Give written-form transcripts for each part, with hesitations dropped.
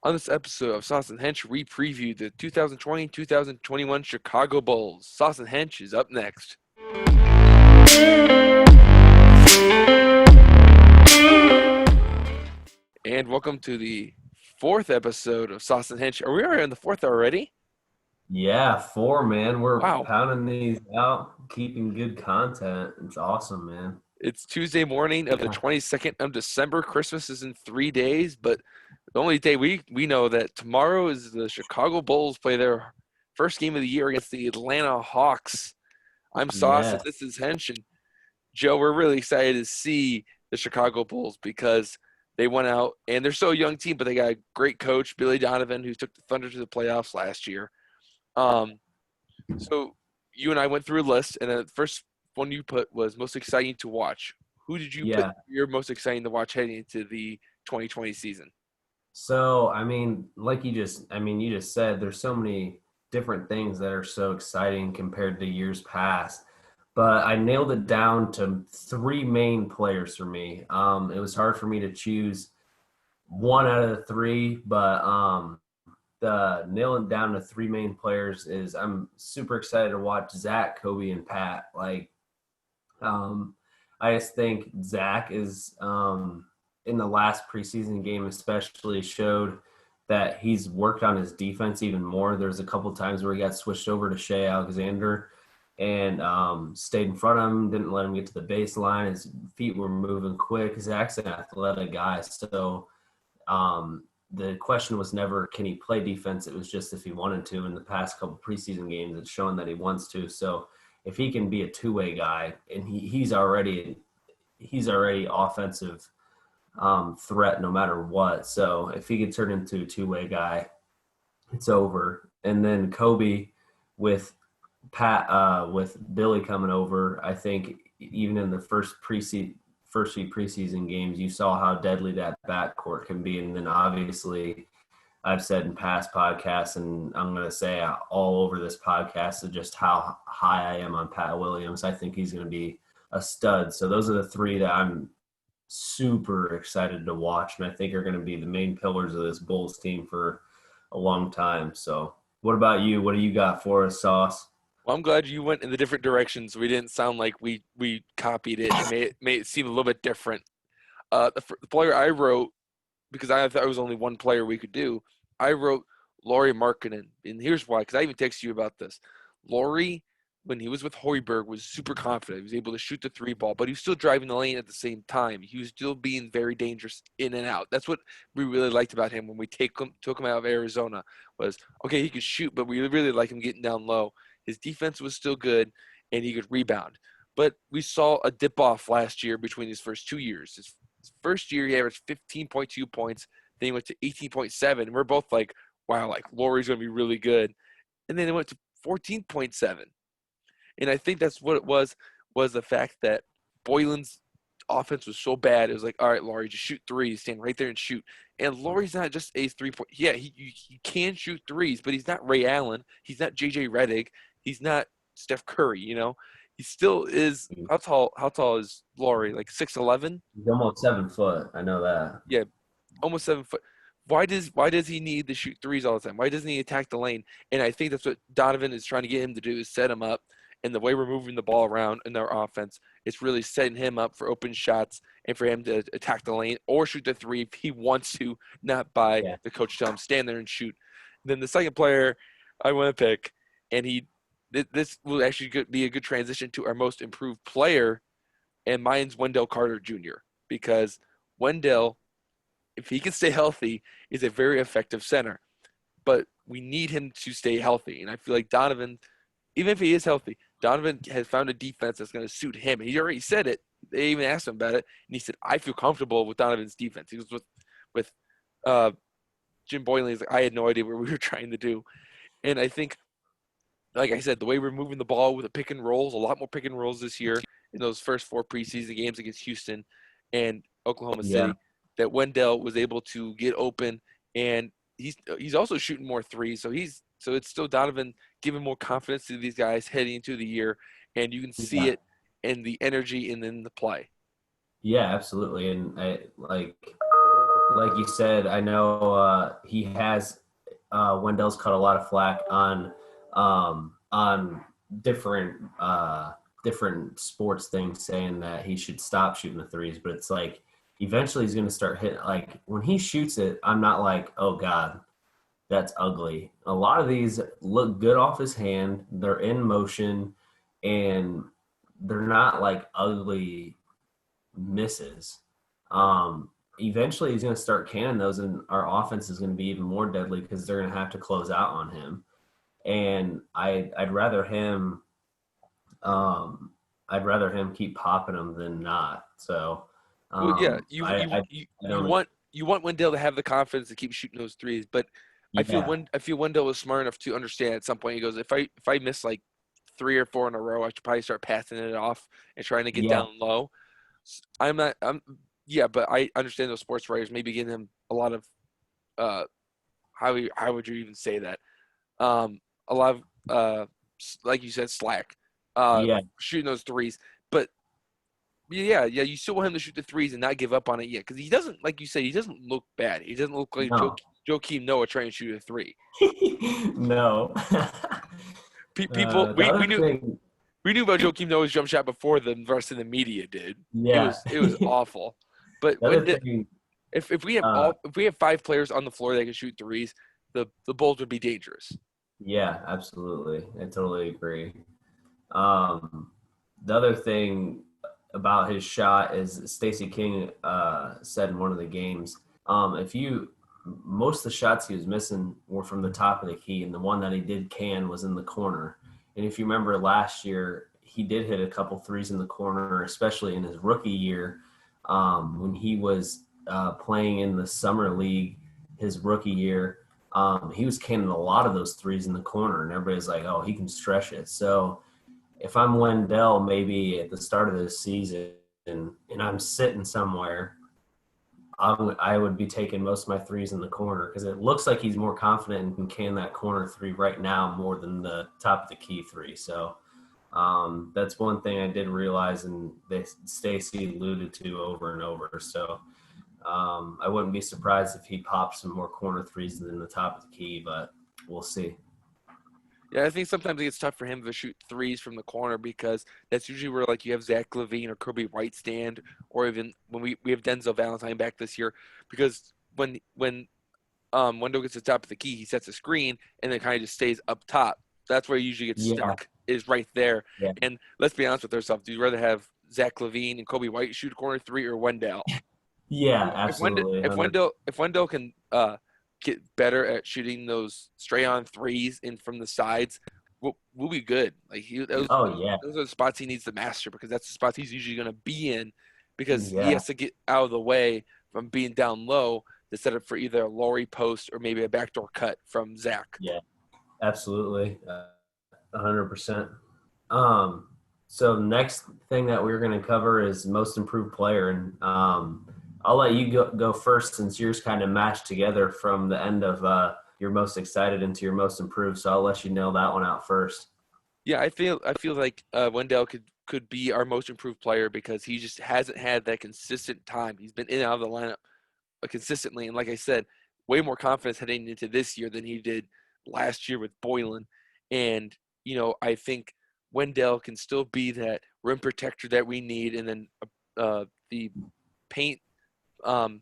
On this episode of Sauce and Hench, we preview the 2020-2021 Chicago Bulls. Sauce and Hench is up next. And welcome to the fourth episode of Sauce and Hench. Are we already on the fourth already? Yeah, four, man. We're Wow. pounding these out, keeping good content. It's awesome, man. It's Tuesday morning of the 22nd of December. Christmas is in 3 days, but the only day we know that tomorrow is the Chicago Bulls play their first game of the year against the Atlanta Hawks. I'm Sauce, and Yeah, this is Hench. And Joe, we're really excited to see the Chicago Bulls because they went out and they're still a young team, but they got a great coach, Billy Donovan, who took the Thunder to the playoffs last year. Um, so you and I went through a list, and the first one you put was most exciting to watch. Who did you put yeah. your most exciting to watch heading into the 2020 season? So, you just said there's so many different things that are so exciting compared to years past. But I nailed it down to three main players for me. It was hard for me to choose one out of the three, but the nailing down to three main players is I'm super excited to watch Zach, Kobe, and Pat. Um, I just think Zach is in the last preseason game, especially showed that he's worked on his defense even more. There's a couple times where he got switched over to Shea Alexander and stayed in front of him, didn't let him get to the baseline. His feet were moving quick. Zach's an athletic guy, so the question was never can he play defense. It was just if he wanted to. In the past couple preseason games, it's shown that he wants to. So if he can be a two-way guy, and he's already offensive threat no matter what. So if he could turn into a two-way guy, it's over. And then Kobe with with Billy coming over, I think even in the first few preseason games, you saw how deadly that backcourt can be. And then obviously, I've said in past podcasts, and I'm going to say all over this podcast, just how high I am on Pat Williams. I think he's going to be a stud. So those are the three that I'm super excited to watch, and I think are going to be the main pillars of this Bulls team for a long time. So, what about you? What do you got for us, Sauce? Well, I'm glad you went in the different directions. We didn't sound like we copied it and made it seem a little bit different. The player I wrote, because I thought it was only one player we could do, I wrote Laurie Markkinen, and here's why. Because I even texted you about this. Laurie, when he was with Hoiberg, was super confident. He was able to shoot the three ball, but he was still driving the lane at the same time. He was still being very dangerous in and out. That's what we really liked about him when we took him out of Arizona. Was okay, he could shoot, but we really like him getting down low. His defense was still good, and he could rebound. But we saw a dip off last year between his first 2 years. His first year, he averaged 15.2 points. Then he went to 18.7. And we're both like, wow, like Laurie's going to be really good. And then it went to 14.7. And I think that's what it was the fact that Boylan's offense was so bad. It was like, all right, Laurie, just shoot threes, stand right there and shoot. And Laurie's not just a 3 point. Yeah, he can shoot threes, but he's not Ray Allen. He's not JJ Redick. He's not Steph Curry. He still is. How tall is Laurie? Like 6'11"? He's almost 7 foot. I know that. Yeah, almost 7 foot. Why does he need to shoot threes all the time? Why doesn't he attack the lane? And I think that's what Donovan is trying to get him to do is set him up. And the way we're moving the ball around in their offense, it's really setting him up for open shots and for him to attack the lane or shoot the three if he wants to, not by Yeah. the coach tell him stand there and shoot. Then the second player I want to pick, and this will actually be a good transition to our most improved player, and mine's Wendell Carter Jr. because Wendell, if he can stay healthy, is a very effective center. But we need him to stay healthy. And I feel like Donovan, even if he is healthy, Donovan has found a defense that's going to suit him. And he already said it. They even asked him about it, and he said, "I feel comfortable with Donovan's defense." He was with uh, Jim Boylan. He's like, "I had no idea what we were trying to do," and I think, like I said, the way we're moving the ball with the pick and rolls, a lot more pick and rolls this year in those first four preseason games against Houston and Oklahoma Yeah. City, that Wendell was able to get open, and he's also shooting more threes. So it's still Donovan giving more confidence to these guys heading into the year, and you can see Yeah. it in the energy and in the play. Yeah, absolutely. And I like like you said, I know he has Wendell's cut a lot of flack on different different sports things, saying that he should stop shooting the threes. But it's like eventually he's going to start hitting. Like when he shoots it, I'm not like, oh God, that's ugly. A lot of these look good off his hand. They're in motion, and they're not like ugly misses. Eventually, he's going to start canning those, and our offense is going to be even more deadly because they're going to have to close out on him. And I'd rather him um, I'd rather him keep popping them than not. So Well, yeah, I don't. you want Wendell to have the confidence to keep shooting those threes, but Yeah, I feel Wendell was smart enough to understand at some point. He goes, if I miss like 3 or 4 in a row, I should probably start passing it off and trying to get yeah, down low. I'm not. I'm Yeah, but I understand those sports writers maybe giving him a lot of uh how would you even say that? A lot of like you said, slack, yeah. shooting those threes. But yeah, you still want him to shoot the threes and not give up on it yet, because he doesn't, like you said, he doesn't look bad. He doesn't look like No, Joakim Noah trying to shoot a three. no. People, The other thing, we knew about Joakim Noah's jump shot before the rest of the media did. yeah. It was awful. But The other thing, if we have uh, if we have 5 players on the floor that can shoot threes, the Bulls would be dangerous. yeah, absolutely. I totally agree. Um, the other thing about his shot is Stacey King said in one of the games, if you most of the shots he was missing were from the top of the key, and the one that he did can was in the corner. And if you remember last year, he did hit a couple threes in the corner, especially in his rookie year when he was playing in the summer league his rookie year. He was canning a lot of those threes in the corner, and everybody's like, "Oh, he can stretch it." So if I'm Wendell, maybe at the start of this season, and I'm sitting somewhere, I would be taking most of my threes in the corner because it looks like he's more confident and can can that corner three right now more than the top of the key three. So that's one thing I did realize, and Stacy alluded to over and over. So I wouldn't be surprised if he pops some more corner threes than the top of the key, but we'll see. Yeah, I think sometimes it gets tough for him to shoot threes from the corner, because that's usually where like you have Zach Levine or Kobe White stand, or even when we have Denzel Valentine back this year, because when Wendell gets to the top of the key, he sets a screen and then kind of just stays up top. That's where he usually gets Yeah, stuck, is right there. yeah, And let's be honest with ourselves, do you rather have Zach Levine and Kobe White shoot a corner three, or Wendell? yeah, absolutely, 100. If Wendell can get better at shooting those straight on threes and from the sides, we'll be good. Like Oh yeah, those are the spots he needs to master, because that's the spots he's usually going to be in, because he yeah, has to get out of the way from being down low to set up for either a Laurie post or maybe a backdoor cut from Zach. yeah, absolutely, 100%. Um, so the next thing that we're going to cover is most improved player, and I'll let you go first since yours kind of matched together from the end of your most excited into your most improved. So I'll let you nail that one out first. Yeah, I feel like Wendell could be our most improved player, because he just hasn't had that consistent time. He's been in and out of the lineup consistently, and like I said, way more confidence heading into this year than he did last year with Boylan. And I think Wendell can still be that rim protector that we need, and then the paint um,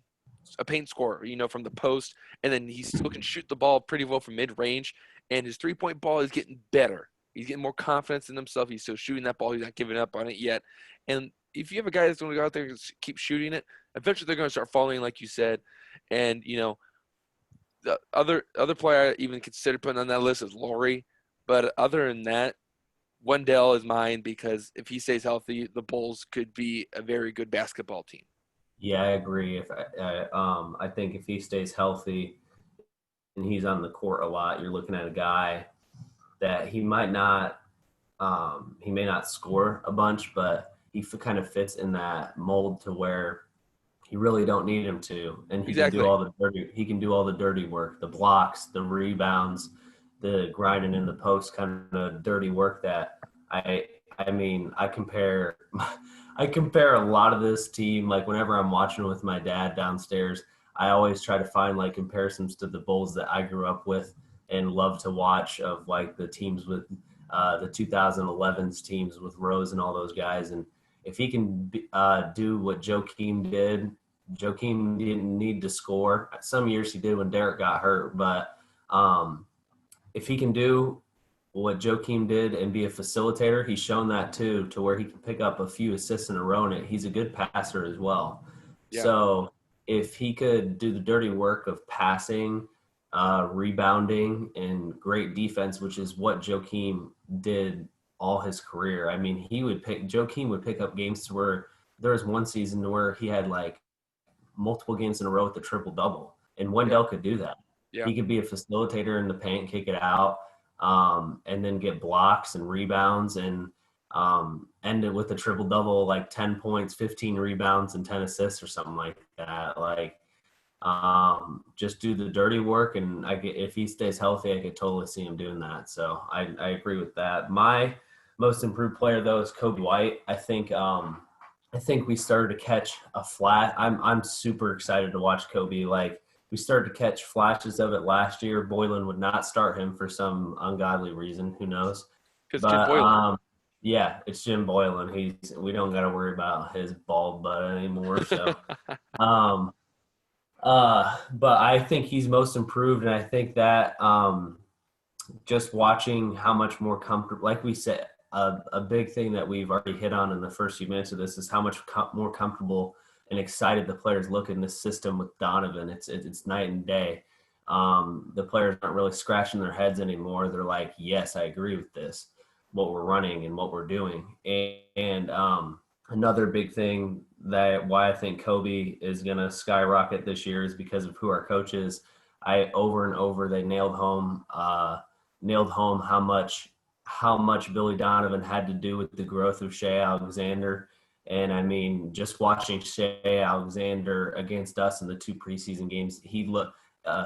a paint scorer, from the post, and then he still can shoot the ball pretty well from mid range. And his 3-point ball is getting better. He's getting more confidence in himself. He's still shooting that ball. He's not giving up on it yet. And if you have a guy that's going to go out there and keep shooting it, eventually they're going to start falling, like you said. And the other player I even considered putting on that list is Laurie. But other than that, Wendell is mine, because if he stays healthy, the Bulls could be a very good basketball team. Yeah, I agree. If I think if he stays healthy and he's on the court a lot, you're looking at a guy that he may not score a bunch, but he kind of fits in that mold to where you really don't need him to, and he can do Exactly. all the dirty. He can do all the dirty work, the blocks, the rebounds, the grinding in the post, kind of dirty work that I. I mean, I compare. I compare a lot of this team. Like whenever I'm watching with my dad downstairs, I always try to find like comparisons to the Bulls that I grew up with and love to watch of like the teams with the 2011s teams with Rose and all those guys. And if he can do what Joakim did, Joakim didn't need to score. Some years he did when Derek got hurt, but um, if he can do what Joakim did and be a facilitator, he's shown that too, to where he can pick up a few assists in a row. And he's a good passer as well. Yeah. So if he could do the dirty work of passing, rebounding, and great defense, which is what Joakim did all his career. I mean, Joakim would pick up games to where there was one season where he had like multiple games in a row with the triple double, and Yeah. Wendell could do that. Yeah. He could be a facilitator in the paint, kick it out, and then get blocks and rebounds and end it with a triple double, like 10 points, 15 rebounds, and 10 assists or something like that. Like, just do the dirty work, and if he stays healthy, I could totally see him doing that. So I agree with that. My most improved player though is Kobe White. I think we started to catch a flat. I'm super excited to watch Kobe. Like, we started to catch flashes of it last year. Boylan would not start him for some ungodly reason. Who knows? Because Jim But Boylan. yeah, it's Jim Boylan. We don't got to worry about his bald butt anymore. So um, but I think he's most improved, and I think that just watching how much more comfortable, like we said, a big thing that we've already hit on in the first few minutes of this is how much more comfortable and excited the players look in this system with Donovan. It's night and day. The players aren't really scratching their heads anymore. They're like, yes, I agree with this, what we're running and what we're doing. And another big thing that why I think Kobe is going to skyrocket this year is because of who our coach is. Over and over, they nailed home how much Billy Donovan had to do with the growth of Shea Alexander. And I mean, just watching Shea Alexander against us in the 2 preseason games, he looked.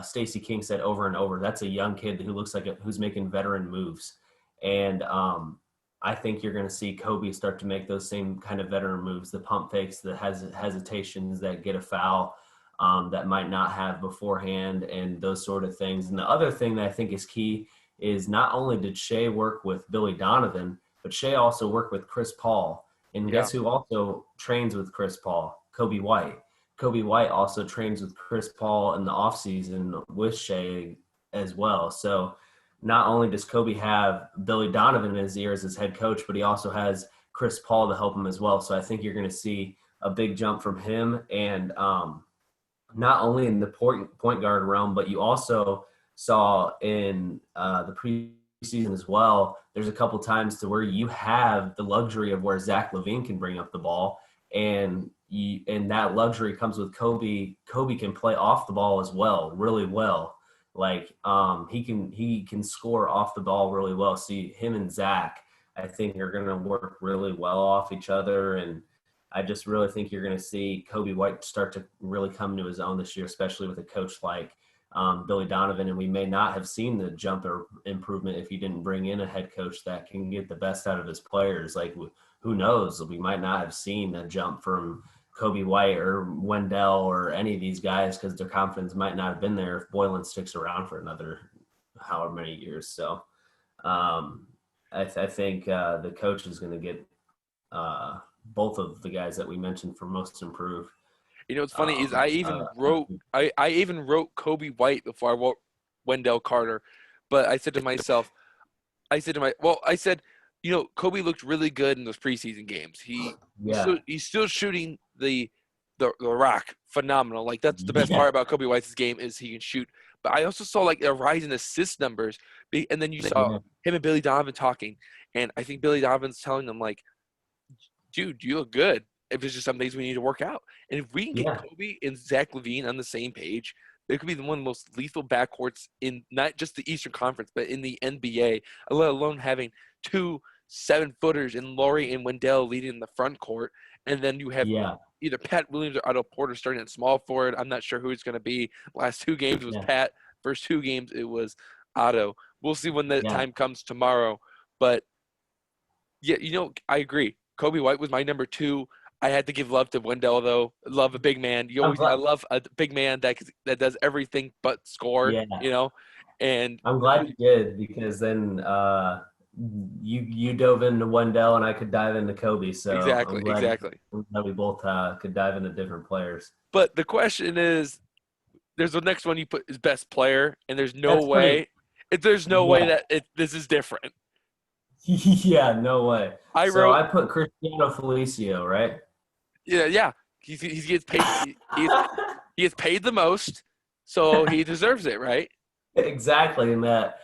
Stacey King said over and over, that's a young kid who looks like who's making veteran moves. And I think you're going to see Kobe start to make those same kind of veteran moves, the pump fakes, the hesitations that get a foul that might not have beforehand, and those sort of things. And the other thing that I think is key is not only did Shea work with Billy Donovan, but Shea also worked with Chris Paul. And Yeah. guess who also trains with Chris Paul? Kobe White. Kobe White also trains with Chris Paul in the offseason with Shea as well. So not only does Kobe have Billy Donovan in his ear as his head coach, but he also has Chris Paul to help him as well. So I think you're going to see a big jump from him. And not only in the point guard realm, but you also saw in the preseason as well, there's a couple times to where you have the luxury of where Zach LaVine can bring up the ball, and that luxury comes with Kobe. Kobe can play off the ball as well, really well. Like he can score off the ball really well. See, him and Zach, I think, are going to work really well off each other, and I just really think you're going to see Kobe White start to really come to his own this year, especially with a coach like Billy Donovan. And we may not have seen the jump or improvement if he didn't bring in a head coach that can get the best out of his players. Like, who knows? We might not have seen a jump from Kobe White or Wendell or any of these guys because their confidence might not have been there if Boylan sticks around for another however many years. So I think the coach is going to get both of the guys that we mentioned for most improved. You know what's funny is I even wrote Kobe White before I wrote Wendell Carter, but I said to myself, I said, you know, Kobe looked really good in those preseason games. He's still shooting the rock phenomenal. Like, that's the best part about Kobe White's game is he can shoot. But I also saw like a rise in assist numbers, and then you saw him and Billy Donovan talking, and I think Billy Donovan's telling them like, dude, you look good. If it's just some things we need to work out. And if we can get Kobe and Zach LaVine on the same page, they could be one of the most lethal backcourts in not just the Eastern Conference, but in the NBA, let alone having 2 7-footers in Laurie and Wendell leading the front court. And then you have either Pat Williams or Otto Porter starting at small forward. I'm not sure who it's going to be. Last 2 games it was Pat. First 2 games it was Otto. We'll see when the time comes tomorrow. But, yeah, you know, I agree. Kobe White was my number 2. I had to give love to Wendell though. Love a big man. I'm I glad. love a big man that does everything but score. Yeah, And I'm glad you did because then you dove into Wendell and I could dive into Kobe. So exactly, exactly. I'm glad we both could dive into different players. But the question is, there's the next one you put is best player, and That's pretty. there's no way Yeah, that this is different. yeah, no way. I So wrote, I put Cristiano Felicio, right? yeah, yeah. He gets paid. He gets paid the most, so he deserves it, right? Exactly, in that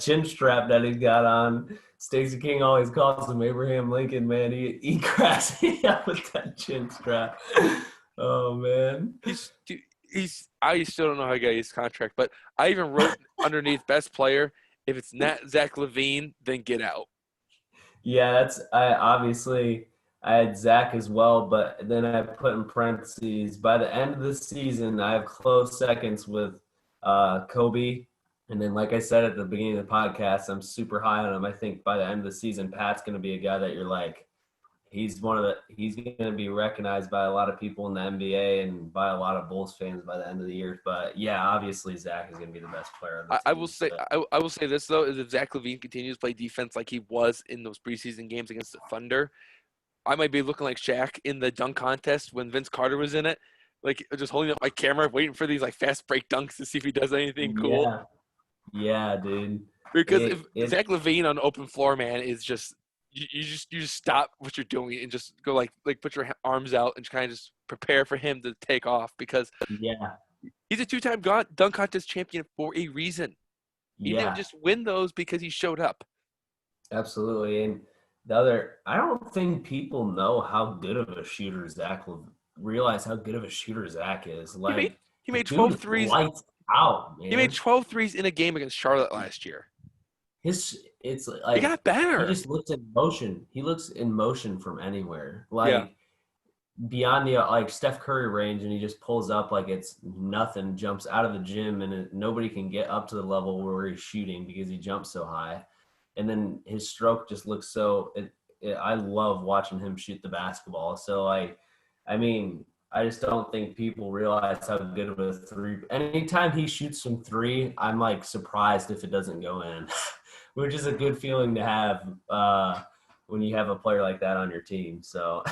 chin strap that he's got on. Stacey King always calls him Abraham Lincoln. Man, he cracks me up with that chin strap. Oh man. I still don't know how he got his contract, but I even wrote underneath best player. If it's not Zach Levine, then get out. Yeah, that's I obviously I had Zach as well, but then I put in parentheses by the end of the season I have close seconds with Kobe. And then like I said at the beginning of the podcast, I'm super high on him. I think by the end of the season, Pat's gonna be a guy that you're like, he's gonna be recognized by a lot of people in the NBA and by a lot of Bulls fans by the end of the year. But yeah, obviously Zach is gonna be the best player on the I will team. say So I will say this though is if Zach Levine continues to play defense like he was in those preseason games against the Thunder, I might be looking like Shaq in the dunk contest when Vince Carter was in it, like just holding up my camera, waiting for these like fast break dunks to see if he does anything cool. yeah, yeah, dude. Because if It Zach Levine on open floor, man, is just you just stop what you're doing and just go like put your arms out and kind of just prepare for him to take off because yeah, he's a two-time dunk contest champion for a reason. He didn't yeah, just win those because he showed up. absolutely. And the other, I don't think people know how good of a shooter Zach will realize how good of a shooter Zach is. He made Like he the made dude 12 is threes. lights out, He made man. 12 threes in a game against Charlotte last year. It's He like got he better. just looks in motion. He looks in motion from anywhere. Yeah. Like beyond the like Steph Curry range, and he just pulls up like it's nothing, jumps out of the gym, and nobody can get up to the level where he's shooting because he jumps so high. And then his stroke just looks so. I love watching him shoot the basketball. So I mean, I just don't think people realize how good of a three. Anytime he shoots from three, I'm like surprised if it doesn't go in, which is a good feeling to have when you have a player like that on your team. So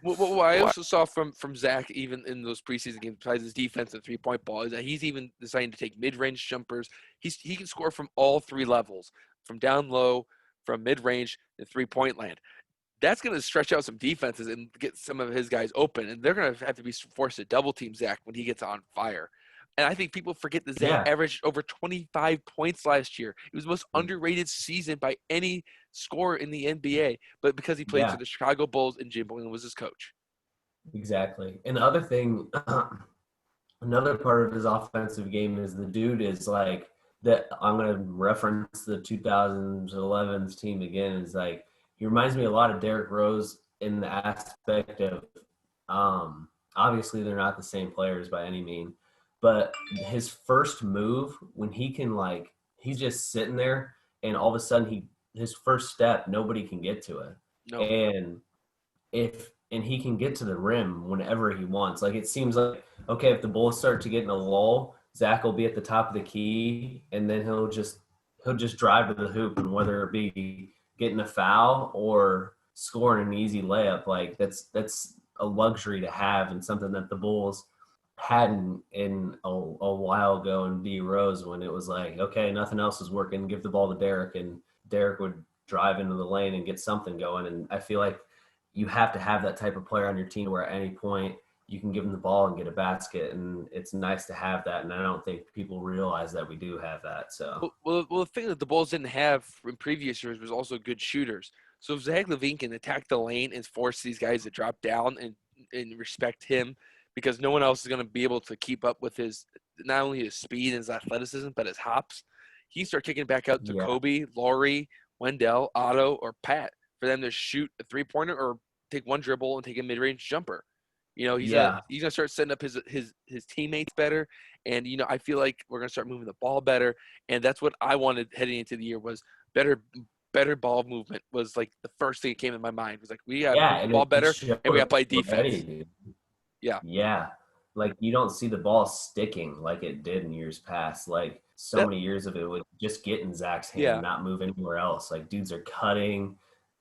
What I also saw from Zach, even in those preseason games, besides his defense and 3-point ball, is that he's even deciding to take mid-range jumpers. He can score from all three levels, from down low, from mid-range, and 3-point land. That's going to stretch out some defenses and get some of his guys open, and they're going to have to be forced to double team Zach when he gets on fire. And I think people forget that Zach yeah, averaged over 25 points last year. It was the most underrated season by any scorer in the NBA, but because he played for yeah, the Chicago Bulls and Jim Boylan was his coach. exactly. And the other thing, another part of his offensive game is the dude is like that. I'm going to reference the 2011s team again. Is like he reminds me a lot of Derrick Rose in the aspect of obviously they're not the same players by any mean, but his first move when he can like he's just sitting there and all of a sudden his first step nobody can get to it, No, and if and he can get to the rim whenever he wants. Like it seems like okay, if the Bulls start to get in a lull, Zach will be at the top of the key, and then he'll just drive to the hoop, and whether it be getting a foul or scoring an easy layup, like that's a luxury to have and something that the Bulls hadn't in a while ago in D Rose when it was like okay, nothing else is working, give the ball to Derek, and Derek would drive into the lane and get something going. And I feel like you have to have that type of player on your team where at any point you can give them the ball and get a basket. And it's nice to have that. And I don't think people realize that we do have that. So, the thing that the Bulls didn't have in previous years was also good shooters. So if Zach LaVine can attack the lane and force these guys to drop down and respect him, because no one else is going to be able to keep up with his not only his speed and his athleticism, but his hops. He can start kicking it back out to yeah. Kobe, Laurie, Wendell, Otto, or Pat for them to shoot a 3-pointer or take one dribble and take a mid-range jumper. Yeah. He's gonna start setting up his teammates better, and I feel like we're gonna start moving the ball better, and that's what I wanted heading into the year was better better ball movement was like the first thing that came to my mind. Was like we got to Yeah, move the and ball it better showed and we got to play already, defense. dude. Yeah. Yeah. Like you don't see the ball sticking like it did in years past. Like so That many years of it would just get in Zach's hand, yeah. not move anywhere else. Like dudes are cutting.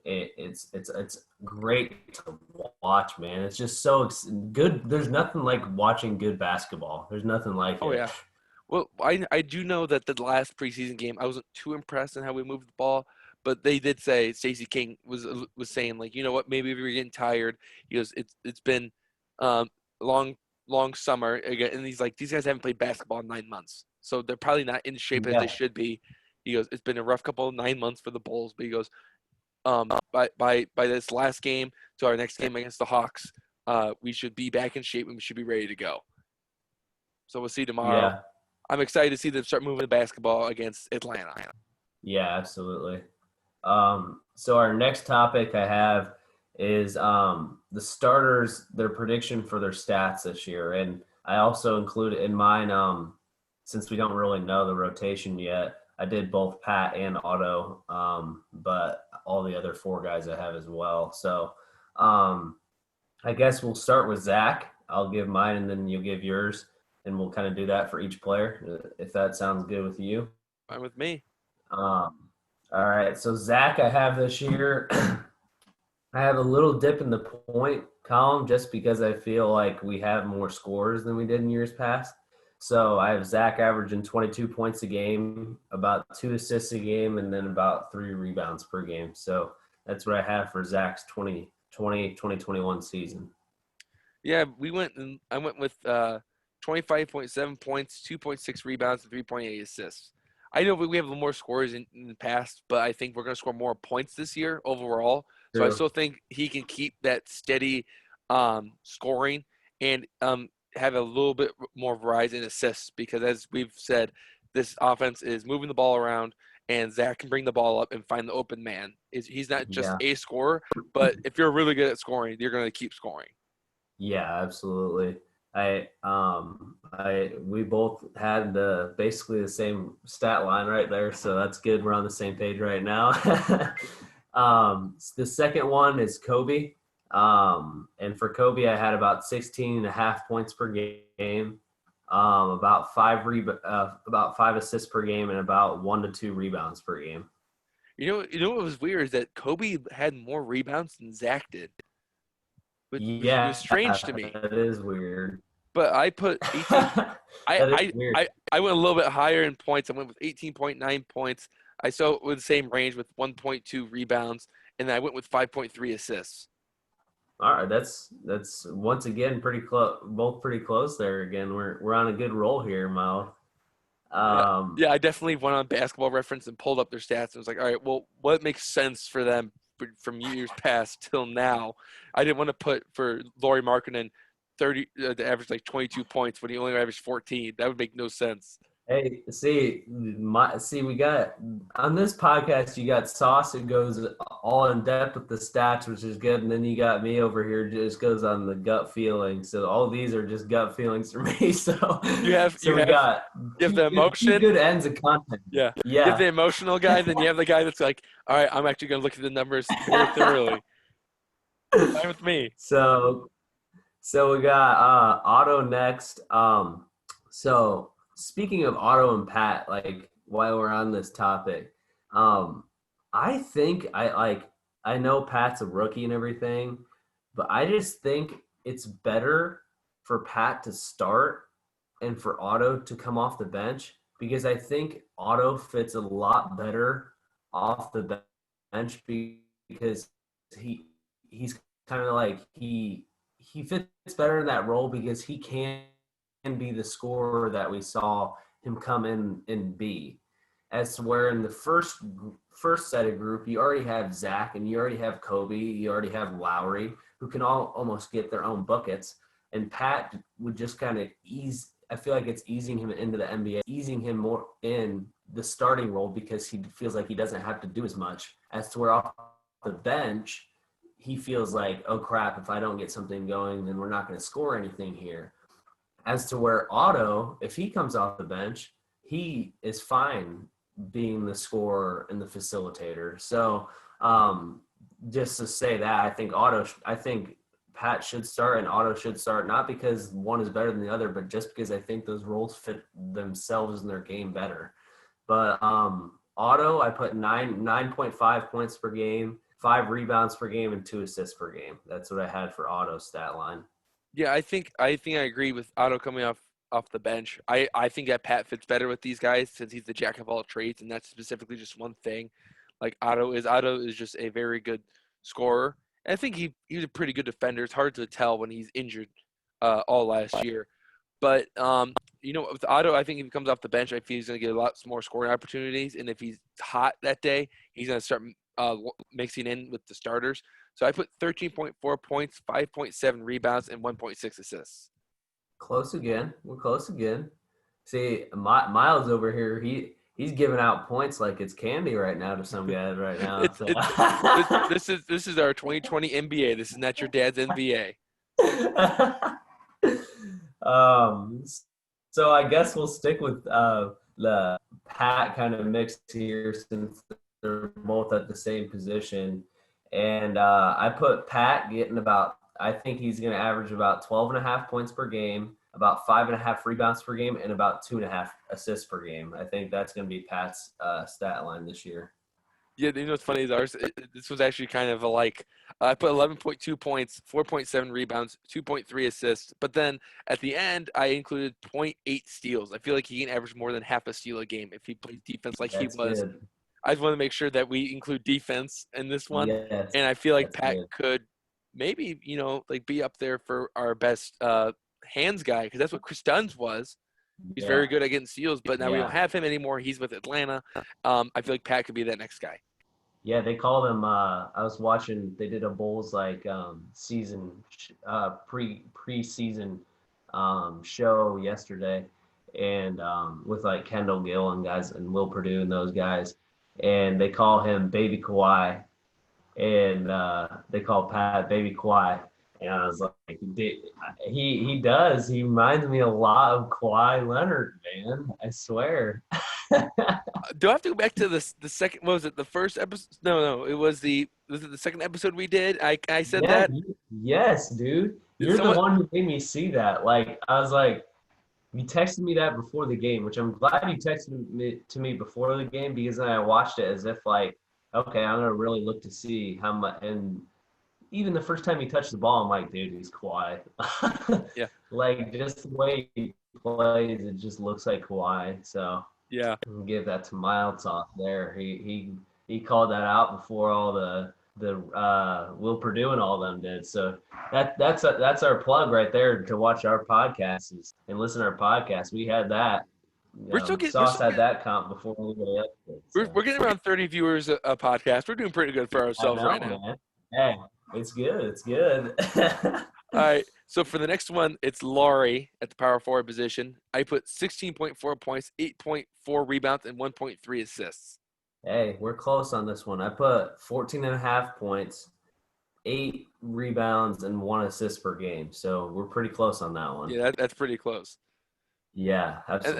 It's great to watch, man. It's just so good. There's nothing like watching good basketball. There's nothing like Oh it. yeah. Well, I do know that the last preseason game, I wasn't too impressed in how we moved the ball, but they did say Stacey King was saying like, you know what, maybe we were getting tired. He goes, it's been um long summer again, and he's like, these guys haven't played basketball in 9 months, so they're probably not in shape as they Yeah, should be. He goes, it's been a rough couple of 9 months for the Bulls, but he goes, by this last game to our next game against the Hawks, we should be back in shape and we should be ready to go. So we'll see tomorrow. yeah, I'm excited to see them start moving the basketball against Atlanta. yeah, absolutely. So our next topic I have is the starters, their prediction for their stats this year. And I also included in mine, since we don't really know the rotation yet, I did both Pat and Otto, but all the other four guys I have as well. So I guess we'll start with Zach. I'll give mine and then you'll give yours. And we'll kind of do that for each player, if that sounds good with you. Fine with me. All right. So Zach, I have this year. I have a little dip in the point column just because I feel like we have more scores than we did in years past. So I have Zach averaging 22 points a game, about 2 assists a game, and then about 3 rebounds per game. So that's what I have for Zach's 2021 season. Yeah, I went with 25.7 points, 2.6 rebounds, and 3.8 assists. I know we have more scores in the past, but I think we're going to score more points this year overall. So I True. still think he can keep that steady scoring and have a little bit more rise in assists because, as we've said, this offense is moving the ball around, and Zach can bring the ball up and find the open man. He's not just Yeah. a scorer, but if you're really good at scoring, you're going to keep scoring. Yeah, absolutely. We both had basically the same stat line right there, so that's good. We're on the same page right now. The second one is Kobe. And for Kobe, I had about 16 and a half points per game, about 5 assists per game, and about 1 to 2 rebounds per game. You know what was weird is that Kobe had more rebounds than Zach did, which Yeah, was strange to me. that is weird. But I put 18. That is weird. I went a little bit higher in points. I went with 18.9 points. I saw with the same range with 1.2 rebounds, and then I went with 5.3 assists. All right, that's once again pretty close. Both pretty close there. Again, we're on a good roll here, Mal. Yeah, Um, yeah. I definitely went on Basketball Reference and pulled up their stats and was like, all right, well, what makes sense for them from years past till now? I didn't want to put for Laurie Markkinen 30 the average like 22 points when he only averaged 14. That would make no sense. hey, we got on this podcast. You got Sauce who goes all in depth with the stats, which is good, and then you got me over here just goes on the gut feeling. So all these are just gut feelings for me. So You have so we got you have the two emotion. good ends of content. Yeah. You have Yeah. the emotional guy, then you have the guy that's like, all right, I'm actually gonna look at the numbers more thoroughly. Fine with me. So So we got Otto next. So speaking of Otto and Pat, like while we're on this topic, um, I think I know Pat's a rookie and everything, but I just think it's better for Pat to start and for Otto to come off the bench because I think Otto fits a lot better off the bench because he's kind of like he fits better in that role because he can be the scorer that we saw him come in and be. As to where in the first set of group, you already have Zach and you already have Kobe, you already have Lowry, who can all almost get their own buckets. And Pat would just kind of ease. I feel like it's easing him into the NBA, easing him more in the starting role because he feels like he doesn't have to do as much. As to where off the bench, he feels like, oh crap, if I don't get something going, then we're not going to score anything here. As to where Otto, if he comes off the bench, he is fine being the scorer and the facilitator. So just to say that, I think Pat should start and Otto should start, not because one is better than the other, but just because I think those roles fit themselves in their game better. But Otto, I put 9.5 points per game, 5 rebounds per game, and 2 assists per game. That's what I had for Otto's stat line. Yeah, I think I agree with Otto coming off the bench. I think that Pat fits better with these guys since he's the jack of all trades, and that's specifically just one thing. Like Otto is just a very good scorer. And I think he was a pretty good defender. It's hard to tell when he's injured all last year. But with Otto, I think if he comes off the bench, I feel he's going to get a lot more scoring opportunities. And if he's hot that day, he's going to start mixing in with the starters. So I put 13.4 points, 5.7 rebounds, and 1.6 assists. Close again. We're close again. See, Miles over here, he's giving out points like it's candy right now to some guys right now. It's So. it's this is our 2020 NBA. This is not your dad's NBA. um, so I guess we'll stick with the Pat kind of mix here since they're both at the same position. And I put Pat getting I think he's going to average about 12.5 points per game, about 5.5 rebounds per game, and about 2.5 assists per game. I think that's going to be Pat's stat line this year. Yeah, what's funny is this was actually kind of I put 11.2 points, 4.7 rebounds, 2.3 assists, but then at the end I included point 0.8 steals. I feel like he can average more than half a steal a game if he plays defense like he That's was. good. I just want to make sure that we include defense in this one, Yes, and I feel like that's Pat good. could maybe be up there for our best hands guy because that's what Chris Dunn's was. He's Yeah, very good at getting steals, but now we don't yeah. have him anymore. He's with Atlanta. I feel like Pat could be that next guy. Yeah, they call them. I was watching. They did a Bulls season preseason show yesterday, and with like Kendall Gill and guys and Will Purdue and those guys, and they call him Baby Kawhi, and they call Pat Baby Kawhi. And I was like, he does. He reminds me a lot of Kawhi Leonard, man. I swear. Do I have to go back to the second? What was it? The first episode? No. Was it the second episode we did? I said Yeah, that. yes, dude. You're the Someone one who made me see that. Like, I was like, you texted me that before the game, which I'm glad you texted me to me before the game because then I watched it as if like, okay, I'm gonna really look to see how much. And even the first time he touched the ball, I'm like, dude, he's Kawhi. Yeah. Like just the way he plays, it just looks like Kawhi. So Yeah. I'll give that to Miles off there. He called that out before all the Will Purdue and all them did. So that's our plug right there to watch our podcasts and listen to our podcast. We had that. We're still getting we're Sauce still had getting that comp before anybody else did. we're, So we're getting around 30 viewers a podcast. We're doing pretty good for I ourselves know, right now. man. Hey, it's good. It's good. All right. So for the next one, it's Laurie at the power forward position. I put 16.4 points, 8.4 rebounds, and 1.3 assists. Hey, we're close on this one. I put 14.5 points, 8 rebounds, and 1 assist per game. So we're pretty close on that one. Yeah, that's pretty close. Yeah, And, and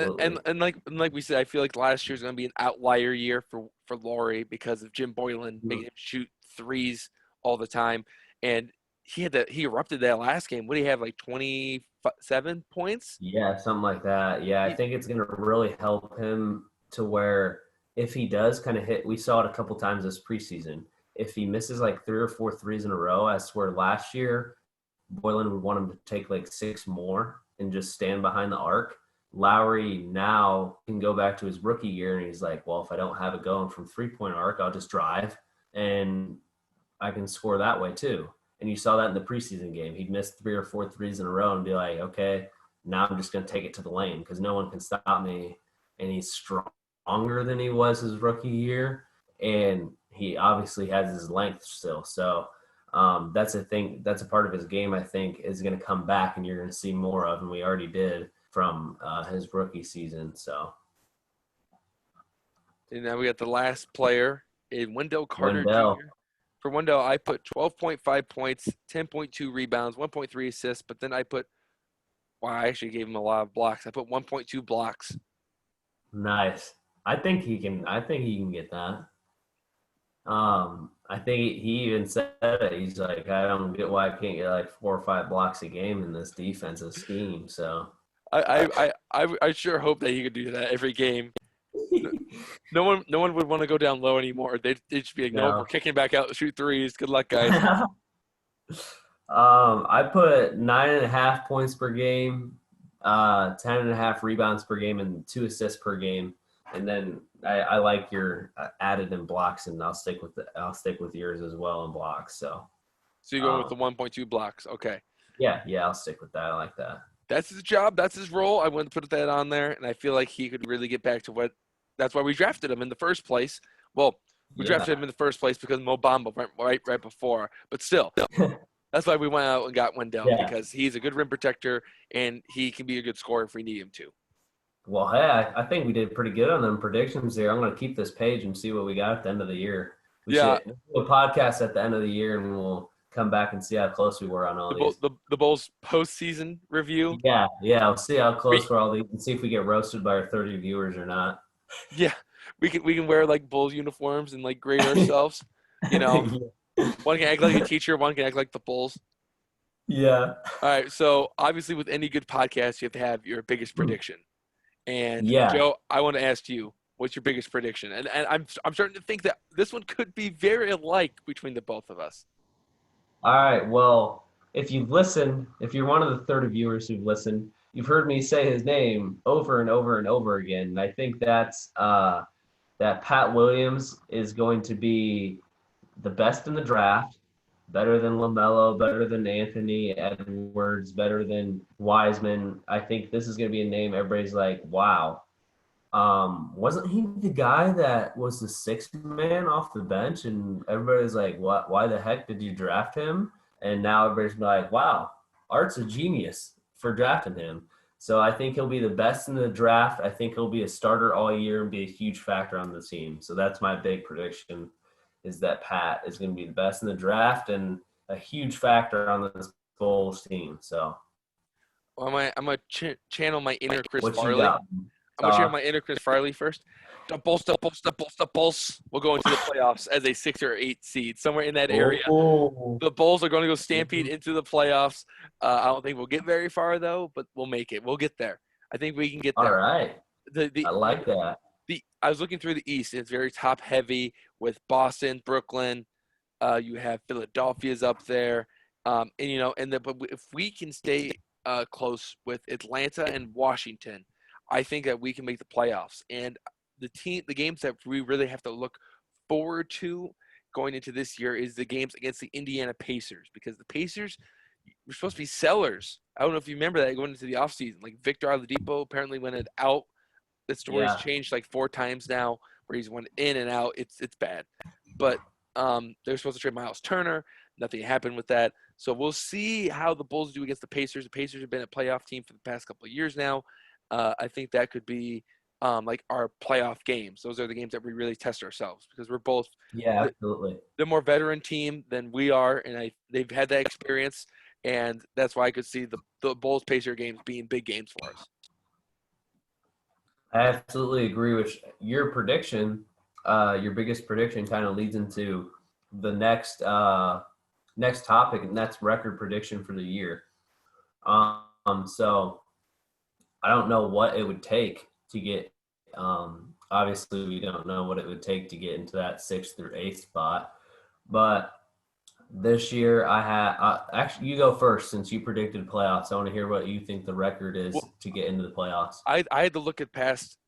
absolutely. and like we said, I feel like last year's going to be an outlier year for Laurie because of Jim Boylan making him shoot threes all the time, and he erupted that last game. What do you have, like 27 points? Yeah, something like that. Yeah, I He, think it's going to really help him to where if he does kind of hit, we saw it a couple times this preseason. If he misses like 3 or 4 threes in a row, I swear last year, Boylan would want him to take like 6 more and just stand behind the arc. Lowry now can go back to his rookie year and he's like, well, if I don't have it going from 3 point arc, I'll just drive and I can score that way too. And you saw that in the preseason game. He'd miss 3 or 4 threes in a row and be like, okay, now I'm just going to take it to the lane because no one can stop me. And he's stronger than he was his rookie year. And he obviously has his length still. So that's a thing. That's a part of his game, I think, is going to come back and you're going to see more of. And we already did from his rookie season. So and now we got the last player in Wendell Carter Wendell, Jr. For Wendell, I put 12.5 points, 10.2 rebounds, 1.3 assists, but then I actually gave him a lot of blocks. I put 1.2 blocks. nice. I think he can. I think he can get that. I think he even said it. He's like, I don't get why I can't get like 4 or 5 blocks a game in this defensive scheme. So, I sure hope that he could do that every game. No one would want to go down low anymore. They'd just be like, nope, we're no. kicking back out, shoot threes. Good luck, guys. I put 9.5 points per game, 10.5 rebounds per game, and 2 assists per game. And then I like your added in blocks, and I'll stick with yours as well in blocks. So So you're going with um, the 1.2 blocks. Okay. yeah, I'll stick with that. I like that. That's his job. That's his role. I want to put that on there, and I feel like he could really get back to what. That's why we drafted him in the first place. Well, we drafted Yeah, him in the first place because Mo Bamba went right before. But still, that's why we went out and got Wendell yeah. because he's a good rim protector and he can be a good scorer if we need him to. Well, hey, I think we did pretty good on them predictions there. I'm going to keep this page and see what we got at the end of the year. We Yeah, should do a podcast at the end of the year, and we'll come back and see how close we were on all these. the Bulls postseason review. Yeah. We'll see how We close we're all these and see if we get roasted by our 30 viewers or not. yeah, we can wear like Bulls uniforms and like grade ourselves. You know, one can act like a teacher, one can act like the Bulls. Yeah. All right, so obviously with any good podcast, you have to have your biggest prediction. And Yeah. Joe, I want to ask you, what's your biggest prediction? And I'm starting to think that this one could be very alike between the both of us. All right. Well, if you're one of the 30 viewers who've listened, you've heard me say his name over and over and over again. And I think that Pat Williams is going to be the best in the draft, better than LaMelo, better than Anthony Edwards, better than Wiseman. I think this is going to be a name everybody's like, wow. Wasn't he the guy that was the sixth man off the bench? And everybody's like, what? Why the heck did you draft him? And now everybody's like, wow, Art's a genius for drafting him. So I think he'll be the best in the draft. I think he'll be a starter all year and be a huge factor on the team. So that's my big prediction is that Pat is going to be the best in the draft and a huge factor on this Bulls team. So Well, I'm gonna channel my inner Chris what you Farley. got? I'm gonna share my inner Chris Farley first. The Bulls, the Bulls, the Bulls, the Bulls will go into the playoffs as a 6 or 8 seed, somewhere in that area. Oh, The Bulls are going to go stampede into the playoffs. I don't think we'll get very far though, but we'll make it. We'll get there. I think we can get all there. right. The the I like that. I was looking through the East, and it's very top heavy with Boston, Brooklyn. You have Philadelphia's up there, and but if we can stay close with Atlanta and Washington, I think that we can make the playoffs. And the games that we really have to look forward to going into this year is the games against the Indiana Pacers because the Pacers were supposed to be sellers. I don't know if you remember that going into the offseason. Like Victor Oladipo apparently went out. The story's Yeah. changed like 4 times now, where he's went in and out. It's bad, but they're supposed to trade Miles Turner. Nothing happened with that. So we'll see how the Bulls do against the Pacers. The Pacers have been a playoff team for the past couple of years now. I think that could be like our playoff games. Those are the games that we really test ourselves because we're both Yeah, the, absolutely. the more veteran team than we are, and they've had that experience, and that's why I could see the Bulls Pacer games being big games for us. I absolutely agree with your prediction. Your biggest prediction kind of leads into the next topic, and that's record prediction for the year. So I don't know what it would take to get. Obviously, we don't know what it would take to get into that 6th or 8th spot, but this year I had actually you go first since you predicted playoffs. I want to hear what you think the record is Well, to get into the playoffs. I had to look at past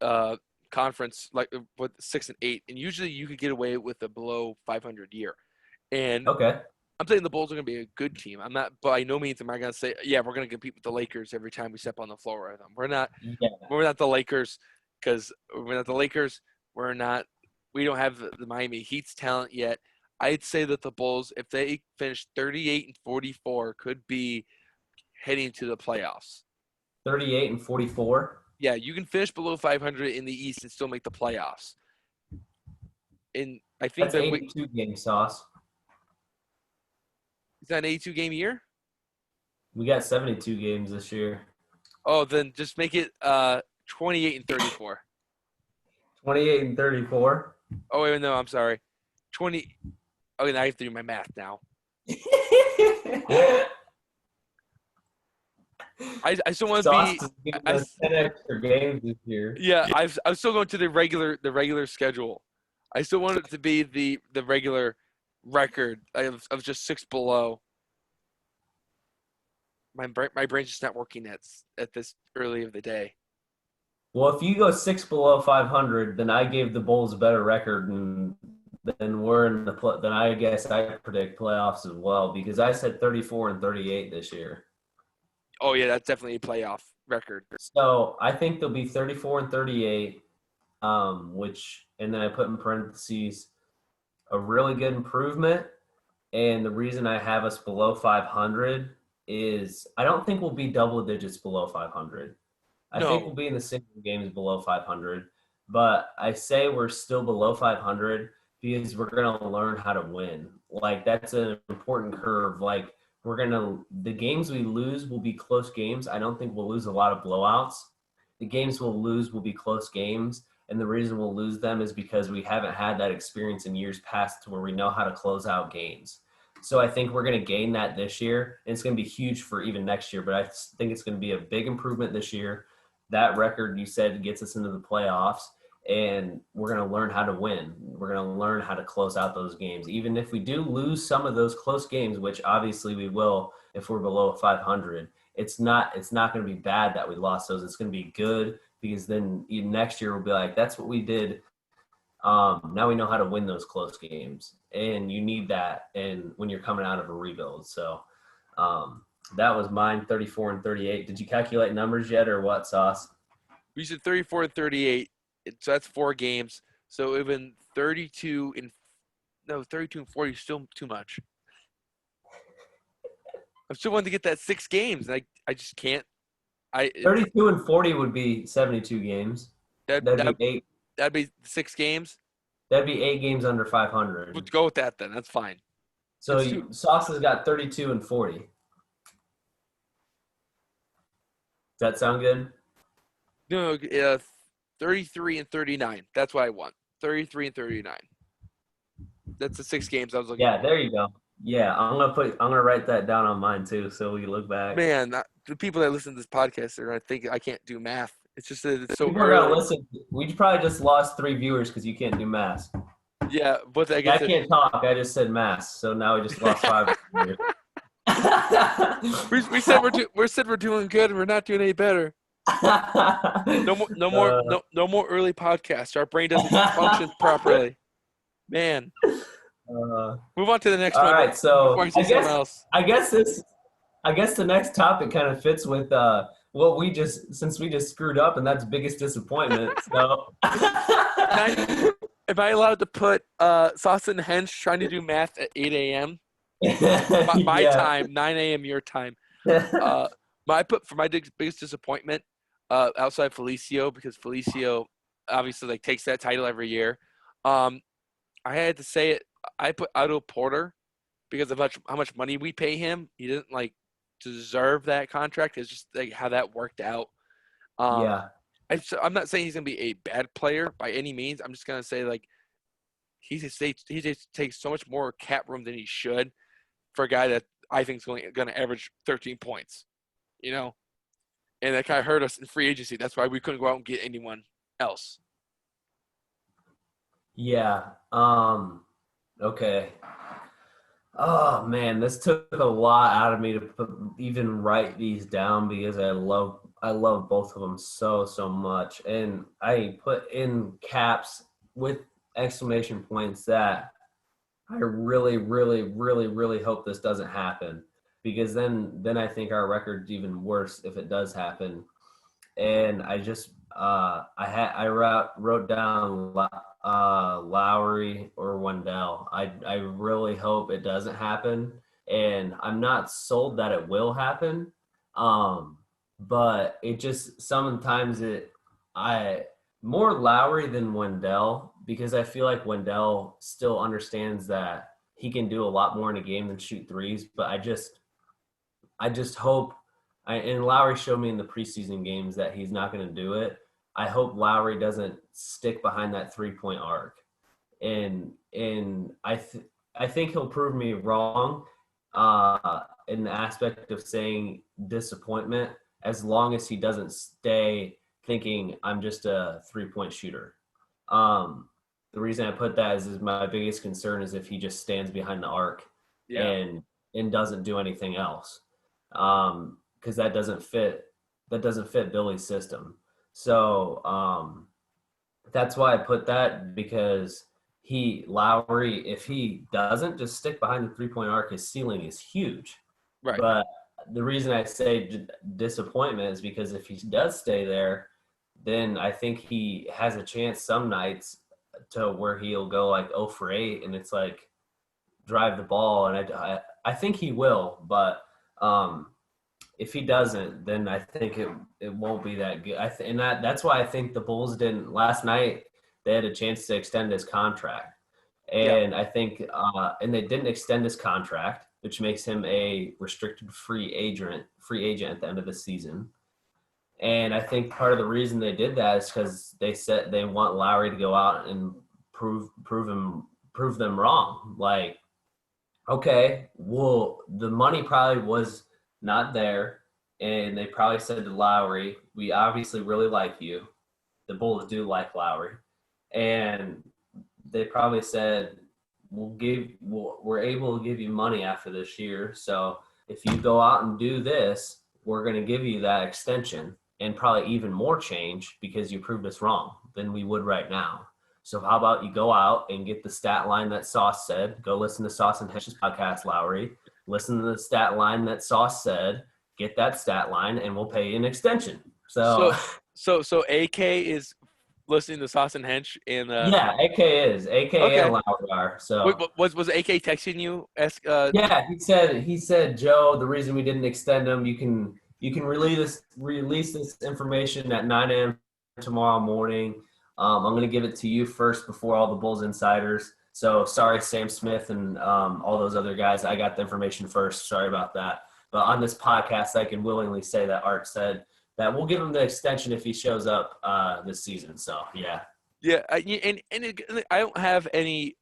conference like with 6 and 8, and usually you could get away with a below 500 year. And Okay. I'm saying the Bulls are going to be a good team. I'm not, by no means am I going to say, yeah, we're going to compete with the Lakers every time we step on the floor with them. We're not. Yeah. We're not the Lakers because we're not the Lakers. We're not. We don't have the Miami Heat's talent yet. I'd say that the Bulls, if they finish 38 and 44, could be heading to the playoffs. 38 and 44. Yeah, you can finish below 500 in the East and still make the playoffs. And I think That's that 82 game sauce. is that an 82 game year? We got 72 games this year. Oh, then just make it 28 and 34. 28 and 34. Oh wait, no, I'm sorry. 20. Okay, now I have to do my math now. I still want to Sauce be. is giving I us 10 extra games this year. Yeah, I'm still going to the regular schedule. I still want it to be the regular record of just six below. My brain's just not working at this early of the day. Well, if you go six below 500, then I gave the Bulls a better record, and then we're in the then I guess I predict playoffs as well because I said 34 and 38 this year. Oh yeah, that's definitely a playoff record. So I think they'll be 34 and 38, which and then I put in parentheses a really good improvement. And the reason I have us below 500 is I don't think we'll be double digits below 500. I think we'll No, be in the single games below 500, but I say we're still below 500 because we're going to learn how to win. Like that's an important curve. Like the games we lose will be close games. I don't think we'll lose a lot of blowouts. The games we'll lose will be close games. And the reason we'll lose them is because we haven't had that experience in years past to where we know how to close out games. So I think we're going to gain that this year. And it's going to be huge for even next year, but I think it's going to be a big improvement this year. That record you said gets us into the playoffs, and we're going to learn how to win. We're going to learn how to close out those games. Even if we do lose some of those close games, which obviously we will if we're below 500, it's not going to be bad that we lost those. It's going to be good because then next year we'll be like, that's what we did. Now we know how to win those close games, and you need that. And when you're coming out of a rebuild, so that was mine, 34 and 38. Did you calculate numbers yet, or what, Sauce? we said 34 and 38, so that's 4 games. So even 32 and 40 is still too much. I'm still wanting to get that 6 games, and I just can't. 32 and 40 would be 72 games. that That'd that be eight. that'd be 6 games. That'd be 8 games under 500. We'll go with that then. That's fine. So It's too Sauce has got 32 and 40. Does that sound good? no 33 and 39. That's what I want. 33 and 39. That's the 6 games I was looking Yeah, for. there you go. Yeah, I'm gonna write that down on mine too, so we look back. Man, the people that listen to this podcast are I think I can't do math. It's just that it's so People are gonna early. listen. We probably just lost 3 viewers because you can't do math. Yeah, but I I guess can't talk. I just said mass, so now we just lost 5 viewers. we said we're doing good and we're not doing any better. No more no more uh, no more early podcasts. Our brain doesn't function properly. Man, uh, move on to the next all one right, before so I say something else. I guess the next topic kind of fits with what we just since we just screwed up, and that's biggest disappointment. So Am I allowed to put Sauce and Hensch trying to do math at 8 a.m.? My yeah. time, 9 a.m. your time. I put for my biggest disappointment outside Felicio because Felicio obviously like takes that title every year. I had to say it. I put Otto Porter because of how much money we pay him. He didn't like deserve that contract. It's just like how that worked out. Um, Yeah. I'm not saying he's gonna be a bad player by any means. I'm just gonna say like he just takes so much more cap room than he should for a guy that I think is going to average 13 points. You know, and that kind of hurt us in free agency. That's why we couldn't go out and get anyone else. Yeah. Okay. Oh man, this took a lot out of me to even write these down because I love both of them so much, and I put in caps with exclamation points that I really hope this doesn't happen because then I think our record's even worse if it does happen. And I just I wrote down Lowry or Wendell. I really hope it doesn't happen, and I'm not sold that it will happen. But it just sometimes I more Lowry than Wendell because I feel like Wendell still understands that he can do a lot more in a game than shoot threes. But I just hope and Lowry showed me in the preseason games that he's not going to do it. I hope Lowry doesn't stick behind that 3-point arc. And I think he'll prove me wrong in the aspect of saying disappointment, as long as he doesn't stay thinking I'm just a 3-point shooter. Um, the reason I put that is my biggest concern is if he just stands behind the arc Yeah. and doesn't do anything else, because that doesn't fit. That doesn't fit Billy's system. So that's why I put that, because Lowry, if he doesn't just stick behind the 3-point arc, his ceiling is huge. Right. But the reason I say disappointment is because if he does stay there, then I think he has a chance some nights to where he'll go like 0 for 8, and it's like drive the ball. And I think he will, but if he doesn't, then I think it won't be that good. And that's why I think the Bulls didn't last night. They had a chance to extend his contract, Yeah. and I think and they didn't extend his contract, which makes him a restricted free agent at the end of the season. And I think part of the reason they did that is because they said they want Lowry to go out and prove them wrong. Like, okay, well, the money probably was not there, and they probably said to Lowry, "We obviously really like you." The Bulls do like Lowry, and they probably said, we're able to give you money after this year. So if you go out and do this, we're going to give you that extension and probably even more change because you proved us wrong than we would right now. So how about you go out and get the stat line that Sauce said? Go listen to Sauce and Hensch's podcast, Lowry. Listen to the stat line that Sauce said. Get that stat line, and we'll pay you an extension. So So AK is listening to Sauce and Hench and yeah, AK okay. and Lowry are. Wait, So was AK texting you? yeah, he said, Joe, the reason we didn't extend him, you can release this information at 9 a.m. tomorrow morning. I'm going to give it to you first before all the Bulls insiders. So sorry, Sam Smith and all those other guys. I got the information first. Sorry about that. But on this podcast, I can willingly say that Art said that we'll give him the extension if he shows up this season. So yeah. Yeah, I don't have any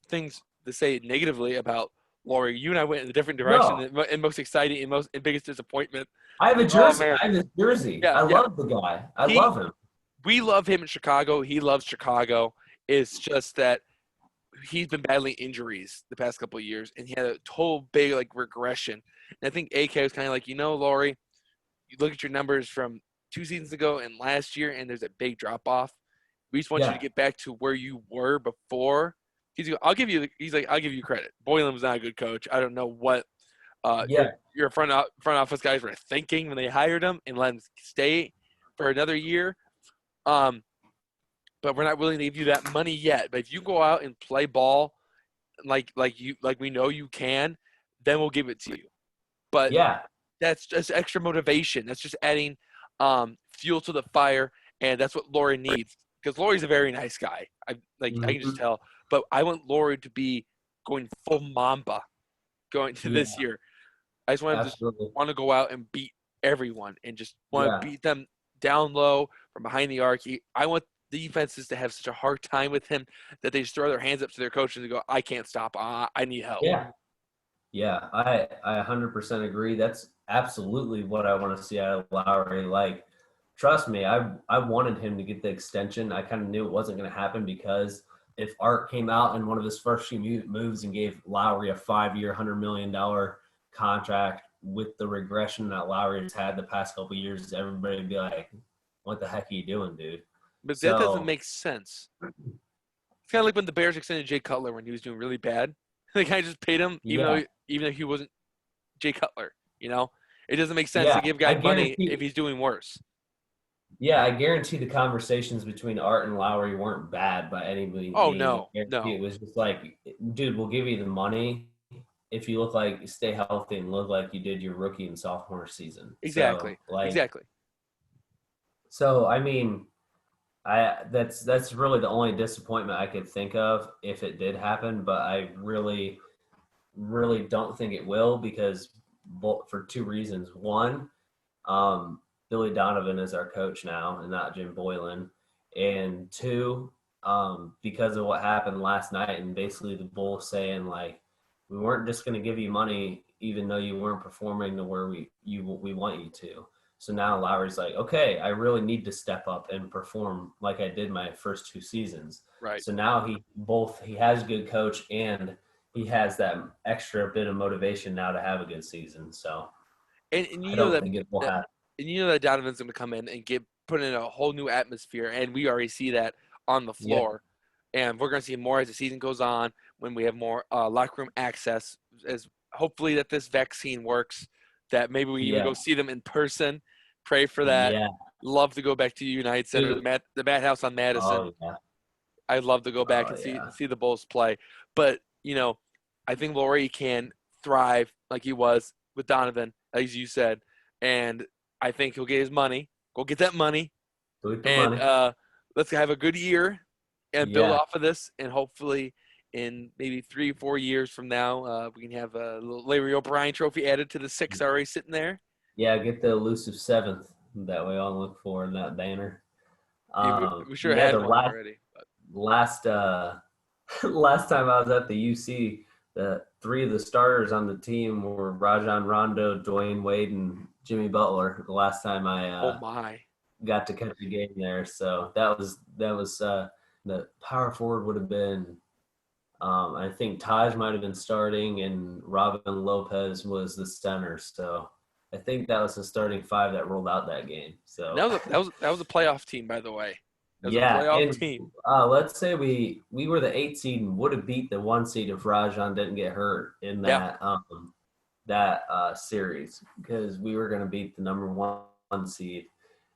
things to say negatively about Laurie. You and I went in a different direction, No, and most exciting and biggest disappointment. I have a Oh jersey. man, I have his jersey. yeah, I yeah. love the guy. I He love him. We love him in Chicago. He loves Chicago. It's just that he's been battling injuries the past couple of years, and he had a total big like regression. And I think AK was kind of like, Laurie, you look at your numbers from 2 seasons ago and last year, and there's a big drop off. We just want you to Yeah. get back to where you were before. I'll give you credit. Boylan was not a good coach. I don't know what Yeah. your front office guys were thinking when they hired him and let him stay for another year. But we're not willing to give you that money yet. But if you go out and play ball like we know you can, then we'll give it to you. But Yeah. that's just extra motivation. That's just adding fuel to the fire, and that's what Laurie needs. Because Laurie's a very nice guy. I can just Mhm. tell. But I want Laurie to be going full Mamba going to Yeah. this year. I just want him to Absolutely. want to go out and beat everyone and just want to Yeah. beat them down low from behind the arc. I want defenses to have such a hard time with him that they just throw their hands up to their coaches and go, "I can't stop. I need help." Yeah. Yeah. I 100% agree. That's absolutely what I want to see out of Lowry. Like, trust me, I wanted him to get the extension. I kind of knew it wasn't going to happen because if Art came out in one of his first few moves and gave Lowry a 5-year, $100 million contract with the regression that Lowry has had the past couple of years, everybody would be like, "What the heck are you doing, dude?" But that doesn't So make sense. It's kind of like when the Bears extended Jay Cutler when he was doing really bad. The guy just paid him yeah, even though he wasn't Jay Cutler. It doesn't make sense to yeah, give a guy I money guarantee. if he's doing worse. Yeah, I guarantee the conversations between Art and Lowry weren't bad by any Oh means. I no, guarantee no, it was just like, dude, we'll give you the money if you look like you stay healthy and look like you did your rookie and sophomore season. So exactly, like, exactly. I mean, that's really the only disappointment I could think of if it did happen, but I really, really don't think it will because for two reasons. One, Billy Donovan is our coach now and not Jim Boylan. And two, because of what happened last night and basically the Bulls saying like, we weren't just going to give you money even though you weren't performing to where we want you to. So now Lowry's like, okay, I really need to step up and perform like I did my first 2 seasons. Right. So now he has a good coach and he has that extra bit of motivation now to have a good season. So And I you know don't that, think it will that happen. and you know that Donovan's going to come in and put in a whole new atmosphere, and we already see that on the Yeah, floor. And we're going to see more as the season goes on when we have more locker room access. As hopefully that this vaccine works, that maybe we even yeah, go see them in person. Pray for that. yeah, Love to go back to United Center, dude. the Madhouse on Madison. Oh yeah, I'd love to go back oh and yeah, see the Bulls play. But I think Laurie can thrive like he was with Donovan, as you said, and I think he'll get his money. Go get that money, go get the and money. let's have a good year and build Yeah, off of this. And hopefully, in maybe 3 or 4 years from now, we can have a little Larry O'Brien Trophy added to the six already sitting there. yeah. Get the elusive seventh that we all look for in that banner. Yeah, we should have Yeah, had the one already. But last last time I was at the UC, the three of the starters on the team were Rajon Rondo, Dwayne Wade, and Jimmy Butler. The last time I oh my, got to catch a game there, so that was the power forward would have been. I think Taj might have been starting, and Robin Lopez was the center. So I think that was the starting five that rolled out that game. and So that was a playoff team, by the way. That was a yeah, playoff and team. let's say we were the 8 seed and would have beat the 1 seed if Rajon didn't get hurt in Yeah, that series because we were going to beat the number 1 seed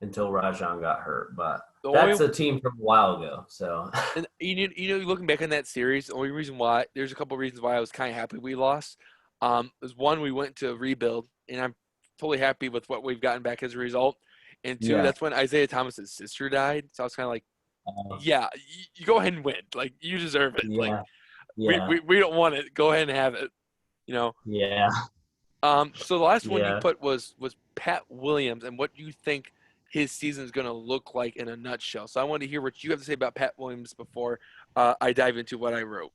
until Rajon got hurt. But the only that's a team from a while ago. So and looking back on that series, the only reason why there's a couple of reasons why I was kind of happy we lost. Was one, we went to rebuild, and I'm totally happy with what we've gotten back as a result. And two, yeah, that's when Isaiah Thomas's sister died, so I was kind of like, uh, yeah, you go ahead and win, like you deserve it. Like yeah, we, yeah, we we don't want it, go ahead and have it, you know. yeah, So the last one you yeah. put was Pat Williams, and what you think his season is going to look like in a nutshell. So I want to hear what you have to say about Pat Williams before I dive into what I wrote.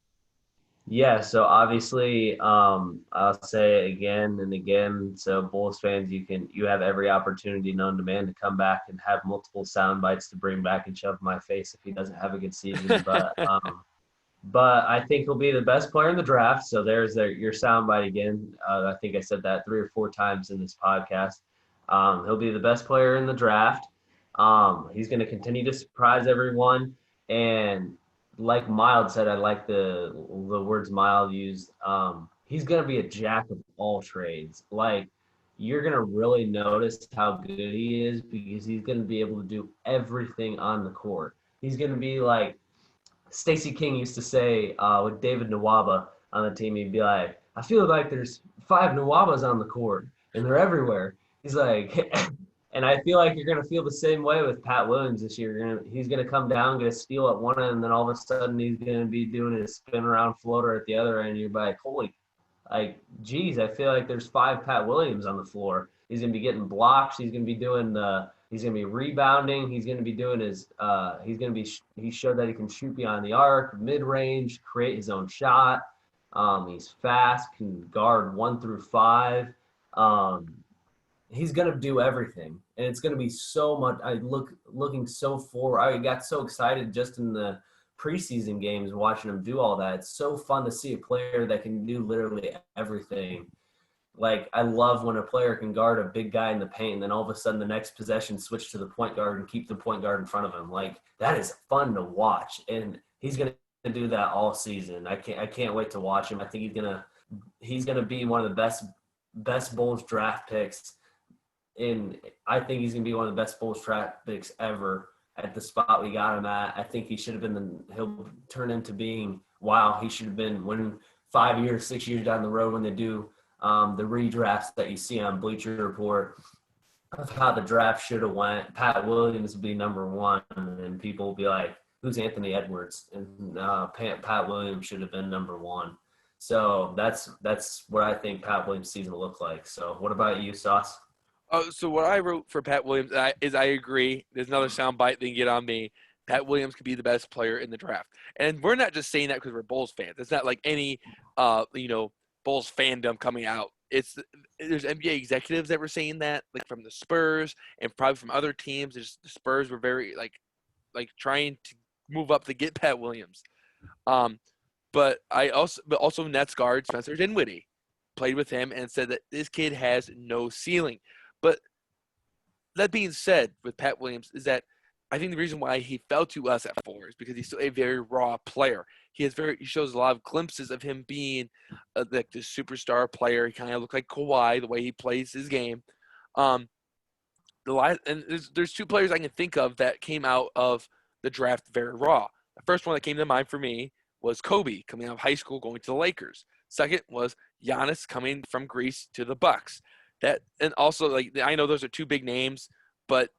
Yeah, so obviously, I'll say it again and again. So Bulls fans, you have every opportunity known to man to come back and have multiple sound bites to bring back and shove in my face if he doesn't have a good season. But I think he'll be the best player in the draft. So there's your soundbite again. I think I said that 3 or 4 times in this podcast. He'll be the best player in the draft. He's going to continue to surprise everyone. And like Mild said, I like the words Mild used. He's going to be a jack of all trades. Like you're going to really notice how good he is because he's going to be able to do everything on the court. He's going to be like Stacey King used to say with David Nwaba on the team, he'd be like, I feel like there's 5 Nwabas on the court and they're everywhere. He's like, and I feel like you're going to feel the same way with Pat Williams this year. He's going to come down, get a steal at one end, and then all of a sudden he's going to be doing his spin around floater at the other end. You're like, holy, like, geez, I feel like there's 5 Pat Williams on the floor. He's going to be getting blocks. He's going to be doing he's going to be rebounding. He's going to be doing he showed that he can shoot beyond the arc, mid range, create his own shot. He's fast, can guard 1 through 5. Um, he's going to do everything. And it's going to be so much. Looking so forward. I got so excited just in the preseason games watching him do all that. It's so fun to see a player that can do literally everything. Like I love when a player can guard a big guy in the paint and then all of a sudden the next possession switch to the point guard and keep the point guard in front of him. Like that is fun to watch. And he's going to do that all season. I can't wait to watch him. I think he's going to be one of the best Bulls draft picks I think he's going to be one of the best Bulls draft picks ever at the spot we got him at. I think he should have been he'll turn into being, wow, he should have been when 5 years, 6 years down the road when they do the redrafts that you see on Bleacher Report of how the draft should have went. Pat Williams will be number 1, and people will be like, who's Anthony Edwards? And Pat Williams should have been number 1. So that's what I think Pat Williams' season will look like. So what about you, Sauce? So what I wrote for Pat Williams is I agree. There's another soundbite they can get on me. Pat Williams could be the best player in the draft, and we're not just saying that because we're Bulls fans. It's not like any, Bulls fandom coming out. There's NBA executives that were saying that, like from the Spurs and probably from other teams. The Spurs were very like trying to move up to get Pat Williams. Um, but also Nets guard Spencer Dinwiddie played with him and said that this kid has no ceiling. But that being said, with Pat Williams, is that I think the reason why he fell to us at 4 is because he's still a very raw player. He shows a lot of glimpses of him being like this superstar player. He kind of looks like Kawhi the way he plays his game. Um, there's two players I can think of that came out of the draft very raw. The first one that came to mind for me was Kobe coming out of high school going to the Lakers. Second was Giannis coming from Greece to the Bucks. That and also like I know those are two big names, but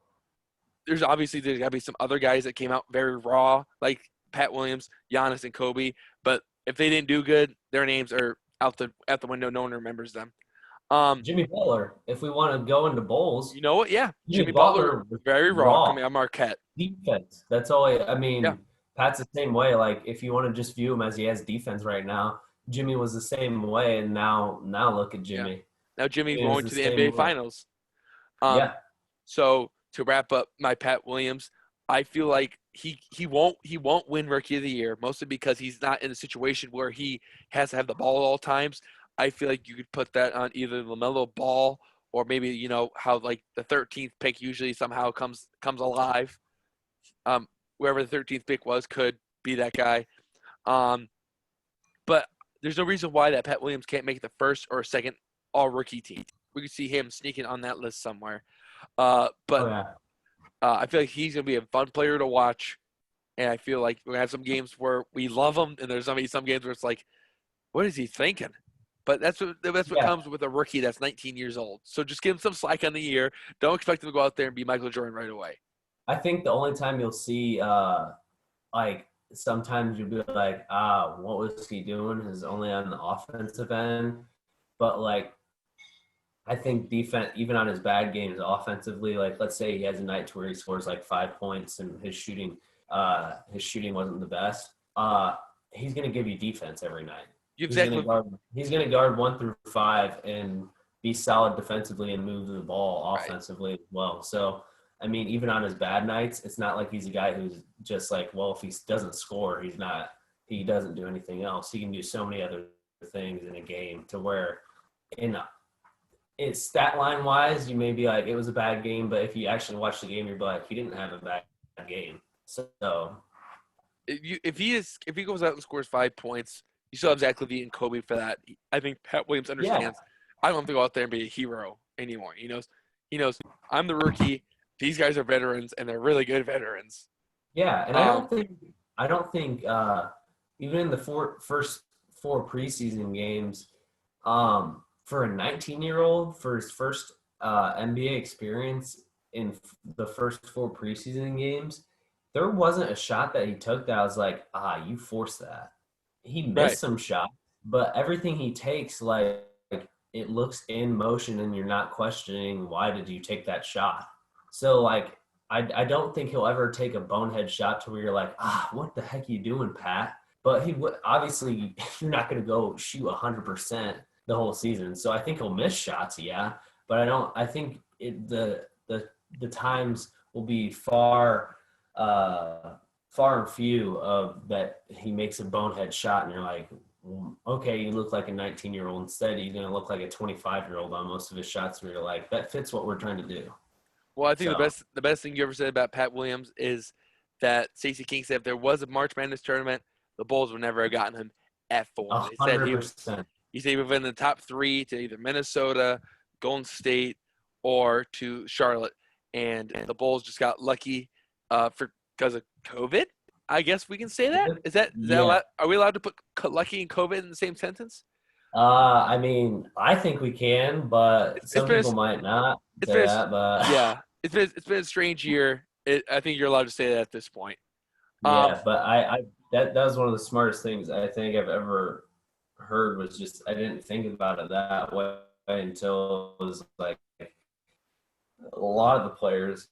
there's got to be some other guys that came out very raw like Pat Williams, Giannis, and Kobe. But if they didn't do good, their names are out the window. No one remembers them. Um, Jimmy Butler, if we want to go into bowls, you know what? Yeah, Jimmy Jimmy Butler, Butler was very raw raw coming out of Marquette. defense. That's all. I Yeah, mean, Pat's the same way. Like, if you want to just view him as he has defense right now, Jimmy was the same way, and now look at yeah. Jimmy. Now Jimmy's Jimmy was going the to the same NBA way. Finals. Um, Yeah, so to wrap up my Pat Williams, I feel like he won't win Rookie of the Year mostly because he's not in a situation where he has to have the ball at all times. I feel like you could put that on either LaMelo Ball or maybe how like the 13th pick usually somehow comes alive. Um, Whoever the 13th pick was could be that guy. Um, but there's no reason why that Pat Williams can't make the first or second All Rookie team. We could see him sneaking on that list somewhere. oh But yeah, I feel like he's gonna be a fun player to watch, and I feel like we're gonna have some games where we love him, and there's gonna be some games where it's like, what is he thinking? But that's what yeah. comes with a rookie that's 19 years old. So just give him some slack on the year. Don't expect him to go out there and be Michael Jordan right away. I think the only time you'll see, like, sometimes you'll be like, what was he doing? Is only on the offensive end, but like I think defense, even on his bad games offensively, like let's say he has a night to where he scores like 5 points and his shooting wasn't the best. He's gonna give you defense every night. You He's gonna exactly guard. He's gonna guard 1 through 5 and be solid defensively and move the ball right. offensively as well. So I mean, even on his bad nights, it's not like he's a guy who's just like, well, if he doesn't score, he doesn't do anything else. He can do so many other things in a game to where in it's stat line wise, you may be like, it was a bad game, but if you actually watch the game, you're like, he didn't have a bad game. So If he goes out and scores 5 points, you still have Zach LaVine and Kobe for that. I think Pat Williams yeah, understands. I don't have to go out there and be a hero anymore. He knows I'm the rookie. These guys are veterans, and they're really good veterans. yeah, and I Um, don't think even in the first four preseason games, for a 19-year-old for his first NBA experience in the first four preseason games, there wasn't a shot that he took that I was like, you forced that. He right. missed some shots, but everything he takes, like it looks in motion, and you're not questioning why did you take that shot. So like, I don't think he'll ever take a bonehead shot to where you're like, what the heck are you doing, Pat? But he would obviously you're not going to go shoot 100% the whole season. So I think he'll miss shots, yeah. But I don't. I think the times will be far and few of that he makes a bonehead shot, and you're like, okay, you look like a 19-year-old. Instead, you're going to look like a 25-year-old on most of his shots, and you're like, that fits what we're trying to do. Well, I think the So, best the best thing you ever said about Pat Williams is that Stacey King said if there was a March Madness tournament, the Bulls would never have gotten him at 4. They said he was 100%. he said he was in the top 3 to either Minnesota, Golden State, or to Charlotte, and the Bulls just got lucky for because of COVID. I guess we can say that. Is that Yeah. allowed? Are we allowed to put lucky and COVID in the same sentence? I mean, I think we can, but It's some been people might not it's say been that. But yeah. It's been a strange year. I think you're allowed to say that at this point. Um, yeah, but that was one of the smartest things I think I've ever heard was just I didn't think about it that way until it was like a lot of the players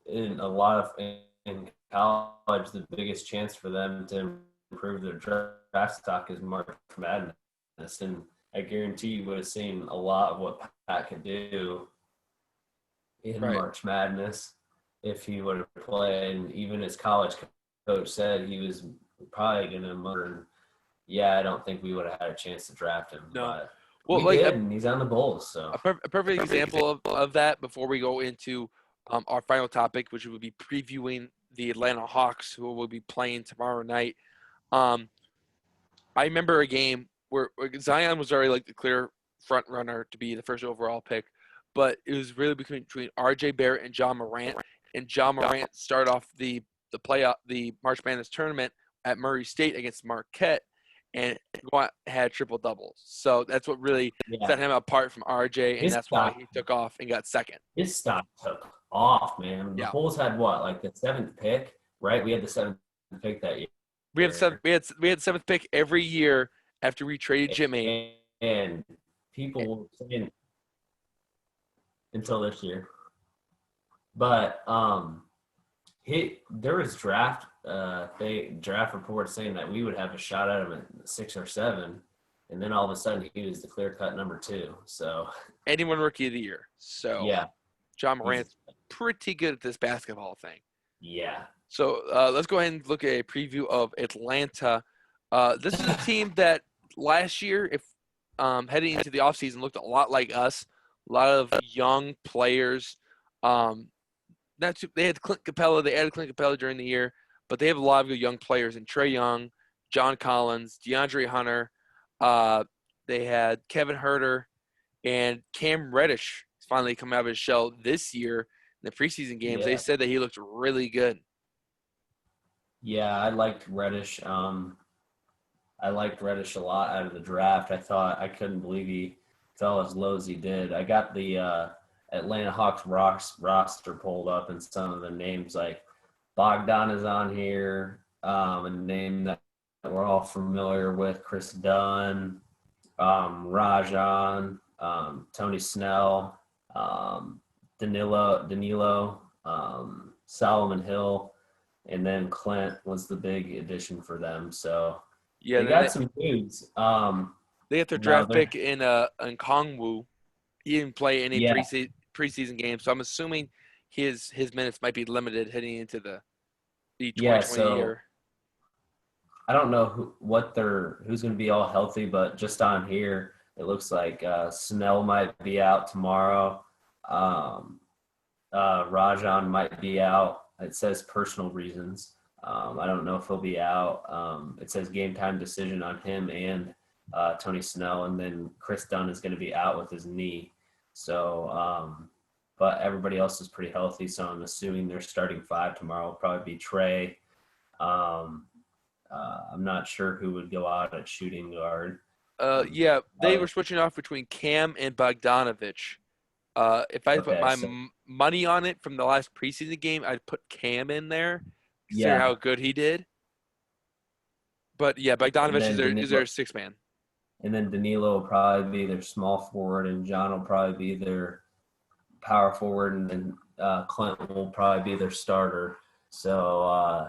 in a lot of in college, the biggest chance for them to improve their draft stock is March Madness, and I guarantee you would have seen a lot of what Pat could do in Right. March Madness if he would have played. And even his college coach said he was probably going to murder. Yeah, I don't think we would have had a chance to draft him, No. but Well, we like did, and he's on the Bulls. So a perfect example of that before we go into our final topic, which would be previewing the Atlanta Hawks, who will be playing tomorrow night. Um, I remember a game where Zion was already like the clear front runner to be the first overall pick, but it was really between R.J. Barrett and John Morant. And John Morant started off the March Madness tournament at Murray State against Marquette, and had triple doubles. So that's what really yeah, set him apart from R.J. And his that's why stock he took off and got second. his stock took off, man. The Yeah, Bulls had what, like the seventh pick, right? We had the seventh pick that we had year. the seventh pick every year after we traded Jimmy. And people were saying until this year. But there was draft reports saying that we would have a shot at him at 6 or 7, and then all of a sudden he was the clear cut number 2. So Anyone rookie of the year. So yeah, John he's Morant's pretty good at this basketball thing. yeah, So let's go ahead and look at a preview of Atlanta. This is a team that last year, if heading into the offseason, looked a lot like us. A lot of young players. They had Clint Capella. They added Clint Capella during the year, but they have a lot of good young players in Trae Young, John Collins, DeAndre Hunter. Uh, they had Kevin Herter and Cam Reddish finally come out of his shell this year in the preseason games. They yeah, said that he looked really good. yeah. I liked Reddish a lot out of the draft. I couldn't believe he fell as low as he did. I got the Atlanta Hawks roster pulled up, and some of the names like Bogdan is on here, a name that we're all familiar with, Chris Dunn, Rajon, Tony Snell, Danilo, Solomon Hill, and then Clint was the big addition for them. So Yeah, they then got some dudes. they have their Now draft they're pick in Kongwu. He didn't play any yeah, preseason games, so I'm assuming his minutes might be limited heading into the yeah. 2020 So year. I don't know who's going to be all healthy, but just on here, it looks like Snell might be out tomorrow. Um, Rajon might be out. It says personal reasons. I don't know if he'll be out. It says game time decision on him and Tony Snell, and then Chris Dunn is going to be out with his knee. So, but everybody else is pretty healthy. So I'm assuming their starting 5 tomorrow will probably be Trae. Um, I'm not sure who would go out at shooting guard. Yeah, they Probably, were switching off between Cam and Bogdanovich. If I put okay, my so money on it from the last preseason game, I'd put Cam in there, consider yeah, how good he did. But yeah, and Bogdanovich then is their six man. Danilo will probably be their small forward, and John will probably be their power forward, and then Clint will probably be their starter. So,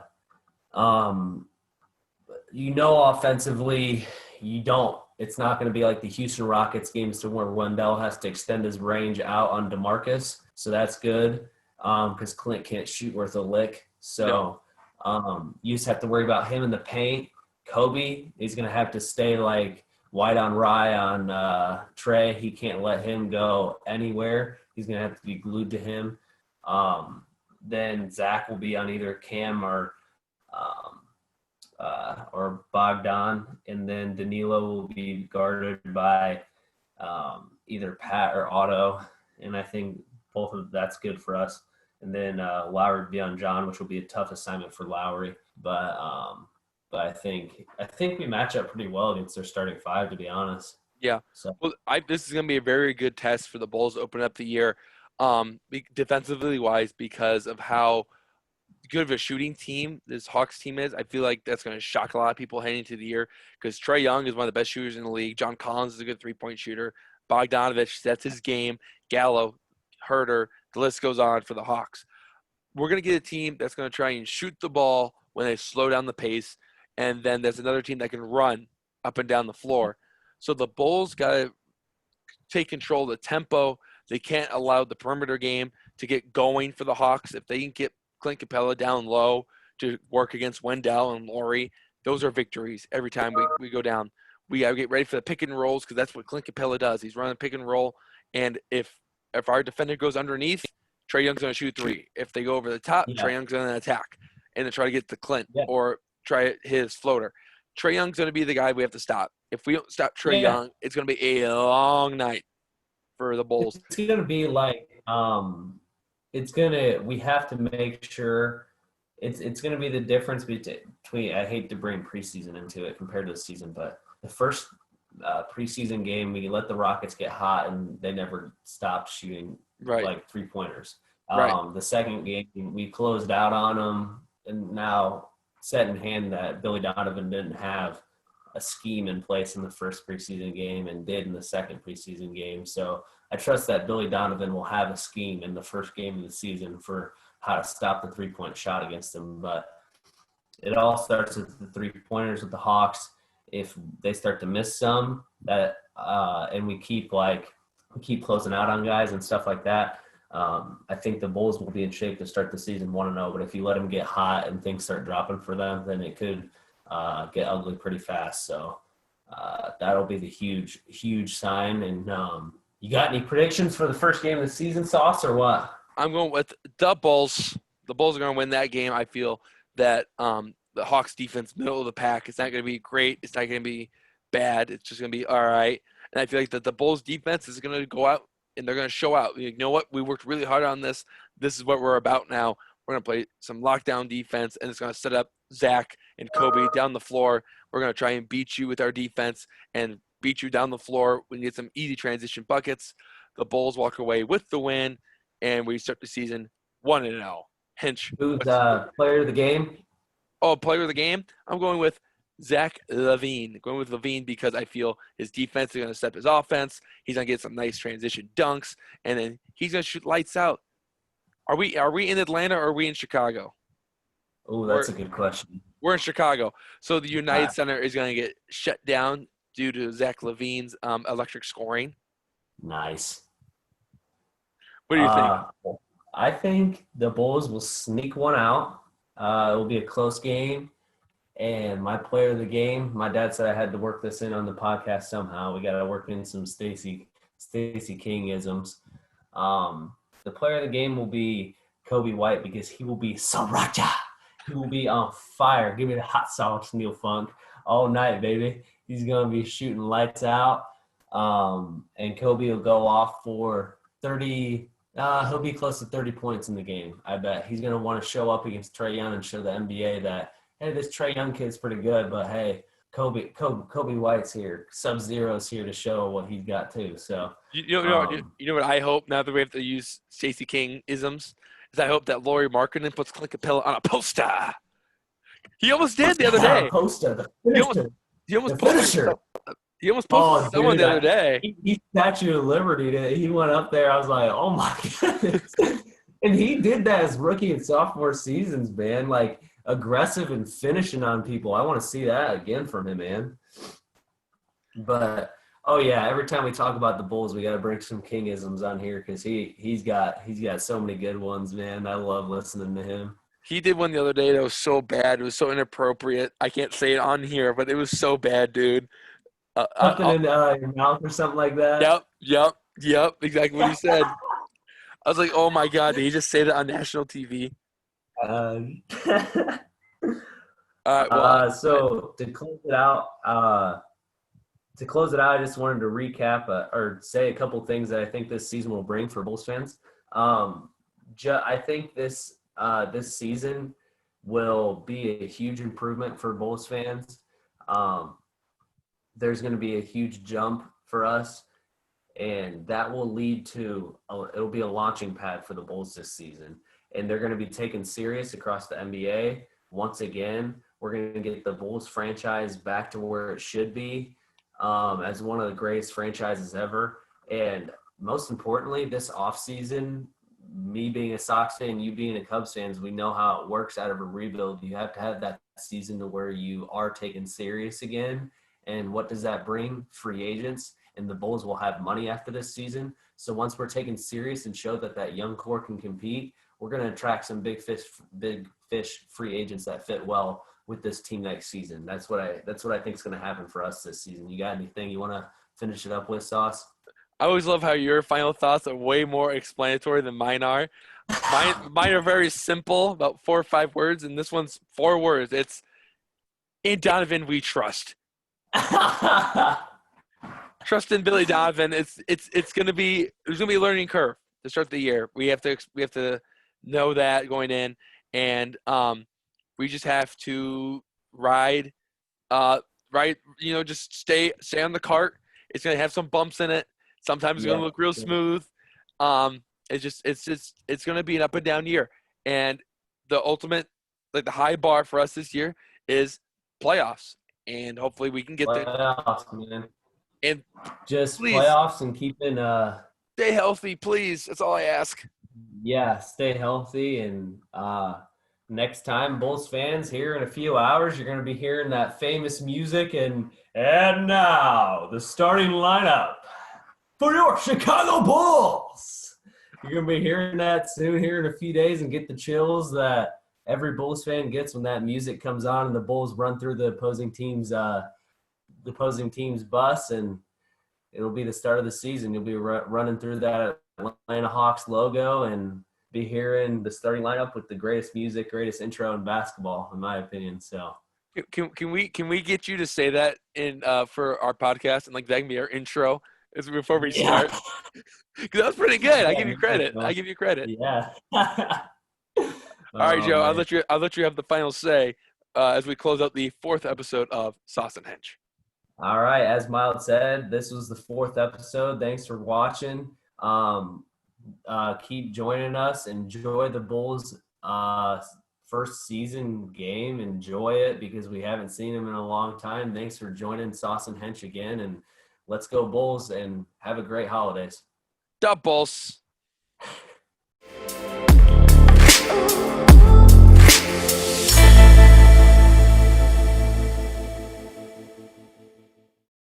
offensively, you don't. It's not going to be like the Houston Rockets games to where Wendell has to extend his range out on DeMarcus. So that's good because Clint can't shoot worth a lick. No. So you just have to worry about him in the paint. Kobe is going to have to stay like wide on Rye on Trae. He can't let him go anywhere. He's going to have to be glued to him. Then Zach will be on either Cam um, or Bogdan, and then Danilo will be guarded by either Pat or Otto, and I think both of that's good for us. And then Lowry will be on John, which will be a tough assignment for Lowry, but I think we match up pretty well against their starting 5, to be honest. Yeah. So Well, this is going to be a very good test for the Bulls to open up the year, defensively wise, because of how good of a shooting team this Hawks team is. I feel like that's going to shock a lot of people heading into the year because Trae Young is one of the best shooters in the league. John Collins is a good 3-point shooter. Bogdanovich, that's his game. Gallo, Herter, The list goes on for the Hawks. We're going to get a team that's going to try and shoot the ball when they slow down the pace, and then there's another team that can run up and down the floor. So the Bulls got to take control of the tempo. They can't allow the perimeter game to get going for the Hawks. If they can get Clint Capella down low to work against Wendell and Laurie, those are victories every time we go down. We got to get ready for the pick and rolls because that's what Clint Capella does. He's running pick and roll, and if our defender goes underneath, Trae Young's going to shoot three. If they go over the top, Yeah. Trae Young's going to attack and then try to get to Clint Yeah. or try his floater. Trae Young's going to be the guy we have to stop. If we don't stop Trae Young, it's going to be a long night for the Bulls. It's going to be like we have to make sure it's going to be the difference between, I hate to bring preseason into it compared to the season, but the first preseason game, we let the Rockets get hot and they never stopped shooting like 3-pointers. The second game, we closed out on them, and now set in hand that Billy Donovan didn't have a scheme in place in the first preseason game and did in the second preseason game. So I trust that Billy Donovan will have a scheme in the first game of the season for how to stop the 3-point shot against them. But it all starts with the 3-pointers with the Hawks. If they start to miss some, and we keep closing out on guys and stuff like that, I think the Bulls will be in shape to start the season 1-0. But if you let them get hot and things start dropping for them, then it could get ugly pretty fast. So that'll be the huge sign. And you got any predictions for the first game of the season, Sauce, or what? I'm going with the Bulls. The Bulls are going to win that game. I feel that the Hawks defense, middle of the pack, it's not going to be great. It's not going to be bad. It's just going to be all right. And I feel like that the Bulls defense is going to go out and they're going to show out. You know what? We worked really hard on this. This is what we're about now. We're going to play some lockdown defense, and it's going to set up Zach and Kobe down the floor. We're going to try and beat you with our defense and beat you down the floor. We get some easy transition buckets. The Bulls walk away with the win, and we start the season 1-0. Hensch. Who's player of the game? Oh, player of the game? I'm going with Zach LaVine. Going with LaVine because I feel his defense is going to step his offense. He's going to get some nice transition dunks, and then he's going to shoot lights out. Are we in Atlanta or are we in Chicago? Oh, that's a good question. We're in Chicago. So the United Center is going to get shut down due to Zach LaVine's electric scoring. Nice. What do you think? I think the Bulls will sneak one out. It will be a close game. And my player of the game, my dad said I had to work this in on the podcast somehow. We got to work in some Stacey King-isms. The player of the game will be Kobe White because he will be Sriracha. He will be on fire. Give me the hot sauce, Neil Funk, all night, baby. He's going to be shooting lights out. And Kobe will go off for 30. He'll be close to 30 points in the game. I bet he's going to want to show up against Trae Young and show the NBA that, hey, this Trae Young kid's pretty good, but hey, Kobe White's here. Sub-Zero's here to show what he's got too. So you know what I hope now that we have to use Stacey King isms is I hope that Lauri Markkanen puts Clint Capella on a poster. He almost did the other day. He almost posted someone the other day. He Statue of Liberty. He went up there. I was like, oh my goodness. And he did that as rookie and sophomore seasons, man. Like aggressive and finishing on people. I want to see that again from him, man. But oh yeah, every time we talk about the Bulls, we got to bring some Kingisms on here because he's got so many good ones, man. I love listening to him. He did one the other day that was so bad. It was so inappropriate. I can't say it on here, but it was so bad, dude. Something in your mouth or something like that? Yep. Exactly what he said. I was like, oh, my God. Did he just say that on national TV? So to close it out, I just wanted to recap or say a couple things that I think this season will bring for Bulls fans. I think this season will be a huge improvement for Bulls fans. There's going to be a huge jump for us, and that will lead to it'll be a launching pad for the Bulls this season. And they're going to be taken serious across the NBA. Once again, we're going to get the Bulls franchise back to where it should be as one of the greatest franchises ever. And most importantly, this offseason, me being a Sox fan, you being a Cubs fans, we know how it works out of a rebuild. You have to have that season to where you are taken serious again. And what does that bring? Free agents. And the Bulls will have money after this season. So once we're taken serious and show that that young core can compete, we're going to attract some big fish free agents that fit well with this team next season. That's what I think is going to happen for us this season. You got anything you want to finish it up with, Sauce? I always love how your final thoughts are way more explanatory than mine are. Mine are very simple, about 4 or 5 words, and this one's 4 words. It's in Donovan we trust. Trust in Billy Donovan. It's gonna be there's gonna be a learning curve to start the year. We have to know that going in, and we just have to ride, ride. Just stay on the cart. It's gonna have some bumps in it. Sometimes it's gonna Yep. look real smooth. It's gonna be an up and down year, and the ultimate, like the high bar for us this year is playoffs, and hopefully we can get there. Playoffs, man. And Just please playoffs and keeping stay healthy, please. That's all I ask. stay healthy and next time Bulls fans here in a few hours you're going to be hearing that famous music and now the starting lineup for your Chicago Bulls. You're going to be hearing that soon here in a few days and get the chills that every Bulls fan gets when that music comes on and the Bulls run through the opposing team's bus, and it'll be the start of the season. You'll be running through that Atlanta Hawks logo and be hearing the starting lineup with the greatest music, greatest intro in basketball, in my opinion. So Can we get you to say that in for our podcast, and like that can be our intro as before we yeah, start? Because that was pretty good. I yeah, give you credit. I give you credit. yeah. All right, Oh Joe. I'll man. let you have the final say as we close out the 4th episode of Sauce and Hench. All right, as Miles said, this was the 4th episode. Thanks for watching. Keep joining us. Enjoy the Bulls first season game. Enjoy it because we haven't seen them in a long time. Thanks for joining Sauce and Hench again, and let's go Bulls and have a great holidays. Doubles.